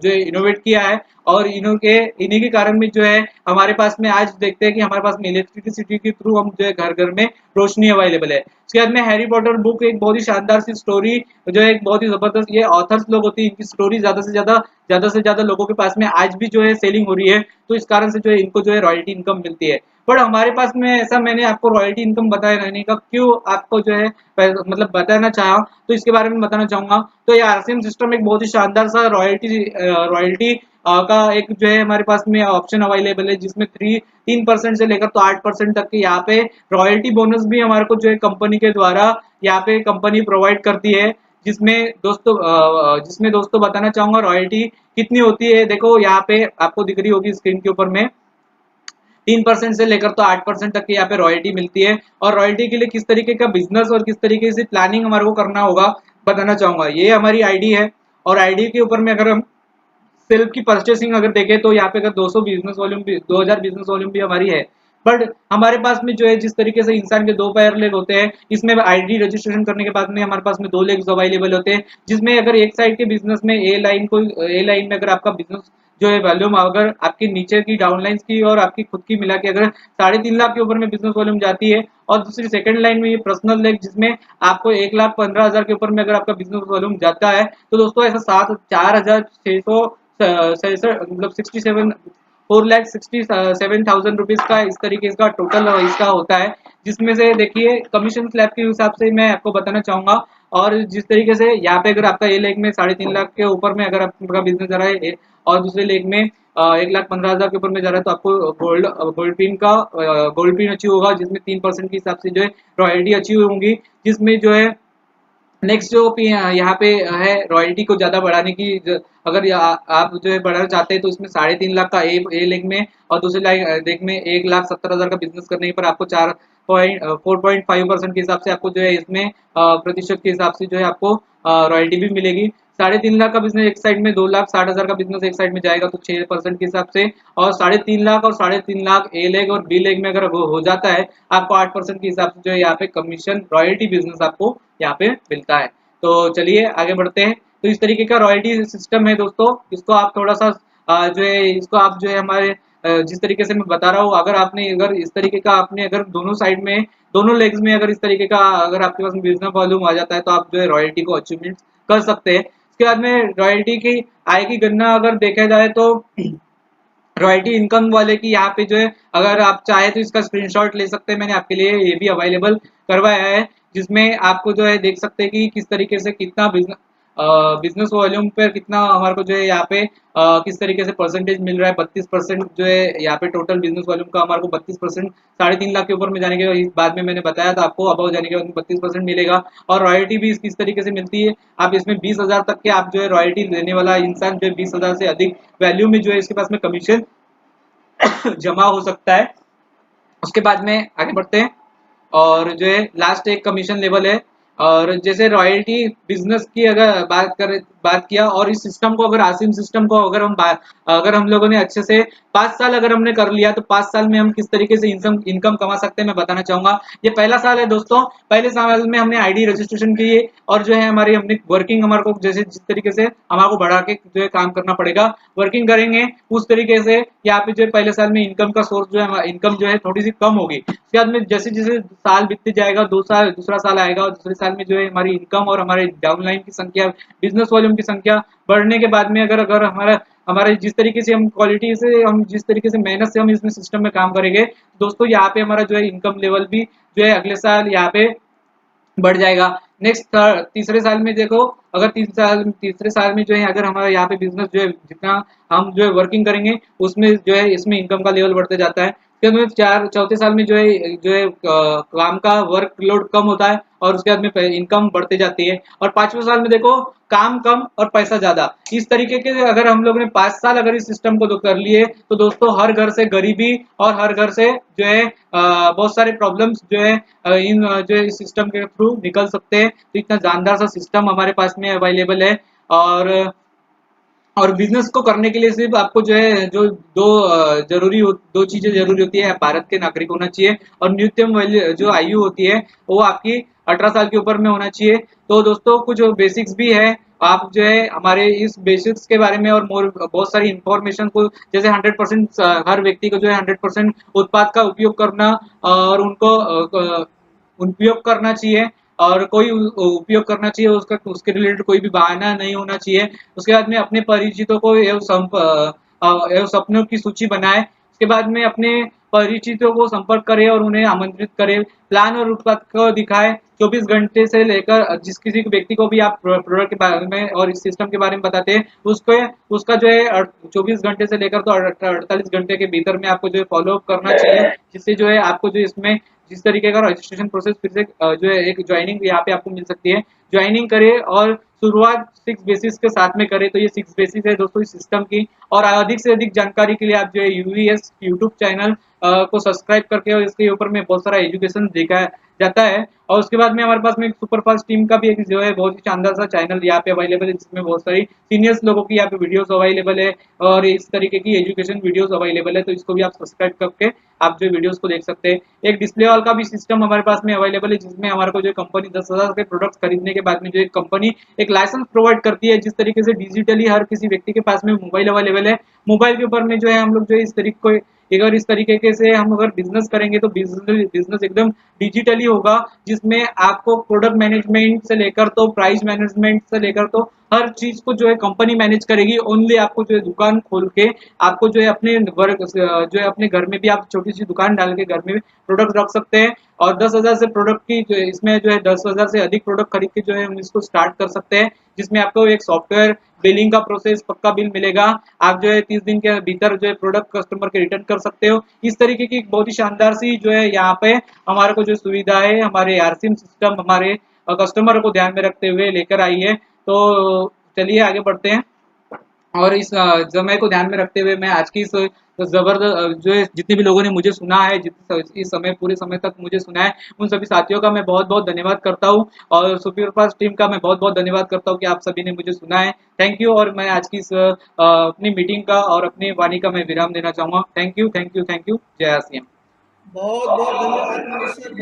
है इनोवेट किया है और इन्हीं के कारण में जो है हमारे पास में आज देखते हैं कि हमारे पास में इलेक्ट्रिसिटी के थ्रू हम जो है घर घर में रोशनी अवेलेबल है। उसके बाद में हैरी पॉटर बुक एक बहुत ही शानदार सी स्टोरी जो है एक बहुत ही जबरदस्त ये ऑथर्स लोग होती है, इनकी स्टोरी ज्यादा से ज्यादा लोगों के पास में आज भी जो है सेलिंग हो रही है। तो इस कारण से जो है इनको जो है रॉयल्टी इनकम मिलती है। बट हमारे पास में ऐसा मैंने आपको रॉयल्टी इनकम बताया रहने का क्यों आपको जो है मतलब बताना चाहा, तो इसके बारे में बताना चाहूंगा। तो ये आरसीएम सिस्टम एक बहुत ही शानदार सा रॉयल्टी का एक जो है हमारे पास में ऑप्शन अवेलेबल है, जिसमें 3% से लेकर तो 8% तक के यहाँ पे रॉयल्टी बोनस भी हमारे को जो है कंपनी के द्वारा यहाँ पे कंपनी प्रोवाइड करती है। जिसमें दोस्तों बताना चाहूंगा रॉयल्टी कितनी होती है। देखो यहाँ पे आपको दिख रही होगी स्क्रीन के ऊपर में 3% से लेकर तो 8% तक की यहाँ पे रॉयल्टी मिलती है। और रॉयल्टी के लिए किस तरीके का बिजनेस और किस तरीके से प्लानिंग हमारे को करना होगा बताना चाहूंगा। ये हमारी आईडी है और आईडी के ऊपर में अगर हम सेल्फ की परचेसिंग अगर देखें तो यहाँ पे अगर 200 बिजनेस वॉल्यूम भी 2000 बिजनेस वॉल्यूम भी हमारी है। बट हमारे पास में जो है जिस तरीके से इंसान के 2 पैर लेग होते हैं, इसमें आईडी रजिस्ट्रेशन करने के बाद में हमारे पास में 2 लेग्स अवेलेबल होते हैं, जिसमें अगर एक साइड के बिजनेस में ए लाइन में अगर आपका बिजनेस जो है वॉल्यूम अगर आपकी नीचे की डाउनलाइंस की और आपकी खुद की मिला के अगर 3.5 लाख के ऊपर में बिजनेस वॉल्यूम जाती है, और दूसरी सेकंड लाइन में ये पर्सनल लेग जिसमें आपको 1,15,000 के ऊपर में अगर आपका बिजनेस वॉल्यूम जाता है, तो दोस्तों ऐसा 4,600 मतलब 4,67,000 रुपीज का इस तरीके का टोटल इसका होता है। जिसमें से देखिए कमीशन स्लैब के हिसाब से मैं आपको बताना चाहूंगा। और जिस तरीके से यहाँ पे अगर आपका ये लेग में 3.5 लाख के ऊपर में अगर आपका बिजनेस जा रहा है और दूसरे लेग में 1,15,000 के ऊपर में जा रहा है, तो आपको गोल्ड पिन अचीव होगा, जिसमें 3% के हिसाब से जो है रॉयल्टी अचीव होंगी। जिसमें जो है नेक्स्ट जो यहाँ पे है रॉयल्टी को ज्यादा बढ़ाने की अगर आप जो है बढ़ाना चाहते हैं तो इसमें 3.5 लाख का ए लेग में और दूसरे लेग में 1,70,000 का बिजनेस करने पर आपको 4.5% के हिसाब से आपको जो है इसमें प्रतिशत के हिसाब से जो है आपको रॉयल्टी भी मिलेगी। 3.5 लाख का बिजनेस एक साइड में, 2,60,000 का बिजनेस एक साइड में जाएगा तो 6% के हिसाब से, और 3.5 लाख और 3.5 लाख ए लेग और बी लेग में अगर हो जाता है आपको 8% के हिसाब से जो है यहाँ पे कमीशन रॉयल्टी बिजनेस आपको यहाँ पे मिलता है। तो चलिए आगे बढ़ते हैं। तो इस तरीके का रॉयल्टी सिस्टम है दोस्तों, इसको आप थोड़ा सा जो है इसको आप जो है हमारे जिस तरीके से मैं बता रहा हूँ, अगर इस तरीके का आपने अगर दोनों साइड में, दोनों लेग्स में अगर इस तरीके का अगर आपके पास बिजनेस वॉल्यूम आ जाता है तो आप जो है रॉयल्टी को अचीवमेंट कर सकते हैं। इसके बाद में रॉयल्टी की आय की गणना अगर देखा जाए तो रॉयल्टी इनकम वाले की यहाँ पे जो है अगर आप चाहे तो इसका स्क्रीनशॉट ले सकते हैं, मैंने आपके लिए ये भी अवेलेबल करवाया है, जिसमें आपको जो है देख सकते हैं कि किस तरीके से कितना बिजनेस वॉल्यूम पर कितना हमारे को जो है यहाँ पे किस तरीके से परसेंटेज मिल रहा है। 32% जो है यहाँ पे टोटल बिजनेस वॉल्यूम का हमारे को 32%, 3.5 लाख के ऊपर में जाने के बाद में मैंने बताया था आपको, अबव जाने के बाद 32% मिलेगा। और रॉयल्टी भी किस तरीके से मिलती है, आप इसमें 20,000 तक के आप जो है रॉयल्टी लेने वाला इंसान जो है 20,000 से अधिक वैल्यू में जो है इसके पास में कमीशन जमा हो सकता है। उसके बाद में आगे बढ़ते हैं, और जो है लास्ट एक कमीशन लेवल है। और जैसे रॉयल्टी बिजनेस की अगर बात किया, और इस सिस्टम को अगर आसिम सिस्टम को अगर हम लोगों ने अच्छे से 5 साल अगर हमने कर लिया तो 5 साल में हम किस तरीके से इनकम कमा सकते हैं मैं बताना चाहूंगा। ये पहला साल है दोस्तों, पहले साल में हमने आईडी रजिस्ट्रेशन की और जो है हमारी हमने वर्किंग हमारे को जैसे जिस तरीके से हमारे को बढ़ा के जो है काम करना पड़ेगा, वर्किंग करेंगे उस तरीके से यहाँ पे जो है पहले साल में इनकम का सोर्स जो है इनकम जो है थोड़ी सी कम होगी। उसके बाद में जैसे जैसे साल बीतते जाएगा, दूसरा साल आएगा और दूसरे साल में जो है हमारी इनकम और हमारे डाउनलाइन की संख्या, बिजनेस वॉल्यूम की संख्या बढ़ने के बाद में अगर हमारा हमारे जिस तरीके से हम क्वालिटी से हम जिस तरीके से मेहनत से हम इसमें सिस्टम में काम करेंगे दोस्तों, यहाँ पे हमारा जो है इनकम लेवल भी जो है अगले साल यहाँ पे बढ़ जाएगा। नेक्स्ट तीसरे साल में देखो, अगर तीसरे साल में जो है अगर हमारा यहाँ पे बिजनेस जो है जितना हम जो है वर्किंग करेंगे उसमें जो है इसमें इनकम का लेवल बढ़ते जाता है। फिर चौथे साल में जो है काम का वर्कलोड कम होता है और उसके बाद में इनकम बढ़ते जाती है। और 5वें साल में देखो काम कम और पैसा ज्यादा। इस तरीके के अगर हम लोग ने 5 साल अगर इस सिस्टम को कर लिए तो दोस्तों हर घर से गरीबी और हर घर से जो है बहुत सारे प्रॉब्लम्स जो है जो है इस सिस्टम के थ्रू निकल सकते हैं। तो इतना जानदार सा सिस्टम हमारे पास में अवेलेबल है। और बिजनेस को करने के लिए सिर्फ आपको जो है जो दो चीजें जरूरी होती है, भारत के नागरिक होना चाहिए और न्यूनतम जो आयु होती है वो आपकी 18 साल के ऊपर में होना चाहिए। तो दोस्तों कुछ बेसिक्स भी है, आप जो है हमारे इस बेसिक्स के बारे में और बहुत सारी इंफॉर्मेशन को जैसे 100% हर व्यक्ति को जो है 100% उत्पाद का उपयोग करना और उनको उपयोग करना चाहिए और कोई उपयोग करना चाहिए उसके रिलेटेड कोई भी बहाना नहीं होना चाहिए। उसके बाद में अपने परिचितों को एवं सपनों की सूची बनाए। उसके बाद में अपने परिचितों को संपर्क करे और उन्हें आमंत्रित करे, प्लान और उत्पाद को दिखाए। 24 घंटे से लेकर जिस किसी व्यक्ति को भी आप प्रोडक्ट के बारे में और इस सिस्टम के बारे में बताते हैं उसका जो है 24 घंटे से लेकर तो 48 घंटे के भीतर में आपको जो है फॉलो अप करना चाहिए, जिससे जो है आपको जो इसमें जिस तरीके का रजिस्ट्रेशन प्रोसेस फिर से जो है एक ज्वाइनिंग यहाँ पे आपको मिल सकती है। ज्वाइनिंग करे और शुरुआत 6 बेसिस के साथ में करे। तो ये 6 बेसिस है दोस्तों इस सिस्टम की। और अधिक से अधिक जानकारी के लिए आप जो है यूवीएस यूट्यूब चैनल को सब्सक्राइब करके और इसके ऊपर में बहुत सारा एजुकेशन देखा जाता है। और उसके बाद में हमारे पास में सुपर फास्ट टीम का भी एक जो है बहुत ही शानदार सा चैनल यहाँ पे अवेलेबल है, जिसमें बहुत सारी सीनियर्स लोगों की यहाँ पे वीडियोस अवेलेबल है और इस तरीके की एजुकेशन वीडियोस अवेलेबल है। तो इसको भी आप सब्सक्राइब करके आप जो वीडियोस को देख सकते हैं। एक डिस्प्ले वॉल का भी सिस्टम हमारे पास में अवेलेबल है, जिसमें हमारे को जो कंपनी 10,000 के प्रोडक्ट्स खरीदने के बाद में जो एक कंपनी एक लाइसेंस प्रोवाइड करती है, जिस तरीके से डिजिटली हर किसी व्यक्ति के पास में मोबाइल अवेलेबल है। मोबाइल के ऊपर में जो है हम लोग जो इस तरीके को अगर इस तरीके से हम अगर बिजनेस करेंगे तो बिजनेस एकदम डिजिटली होगा, जिसमें आपको प्रोडक्ट मैनेजमेंट से लेकर तो प्राइस मैनेजमेंट से लेकर तो हर चीज को जो है कंपनी मैनेज करेगी। ओनली आपको जो है दुकान खोल के आपको जो है अपने वर्क जो है अपने घर में भी आप छोटी सी दुकान डाल के घर में प्रोडक्ट रख सकते हैं। और 10,000 से प्रोडक्ट की जो इसमें जो है 10,000 से अधिक प्रोडक्ट खरीद के जो है हम इसको स्टार्ट कर सकते हैं, जिसमें आपको एक सॉफ्टवेयर बिलिंग का प्रोसेस पक्का बिल मिलेगा। आप जो है 30 दिन के भीतर जो है प्रोडक्ट कस्टमर के रिटर्न कर सकते हो। इस तरीके की बहुत ही शानदार सी जो है यहाँ पे हमारे को जो सुविधा है हमारे आरसीएम सिस्टम हमारे कस्टमर को ध्यान में रखते हुए लेकर आई है। तो चलिए आगे बढ़ते हैं। और इस समय को ध्यान में रखते हुए मैं आज की इस तो जबरदस्त जो है जितने भी लोगों ने मुझे सुना है, इस समय पूरे समय तक मुझे सुना है, उन सभी साथियों का मैं बहुत बहुत धन्यवाद करता हूँ। और सुपर फास्ट टीम का मैं बहुत बहुत धन्यवाद करता हूँ कि आप सभी ने मुझे सुना है। Thank you. और मैं आज की इस अपनी मीटिंग का और अपनी वाणी का मैं विराम देना चाहूंगा। Thank you, thank you, thank you. जय श्री राम। बहुत बहुत धन्यवाद मनीष सर।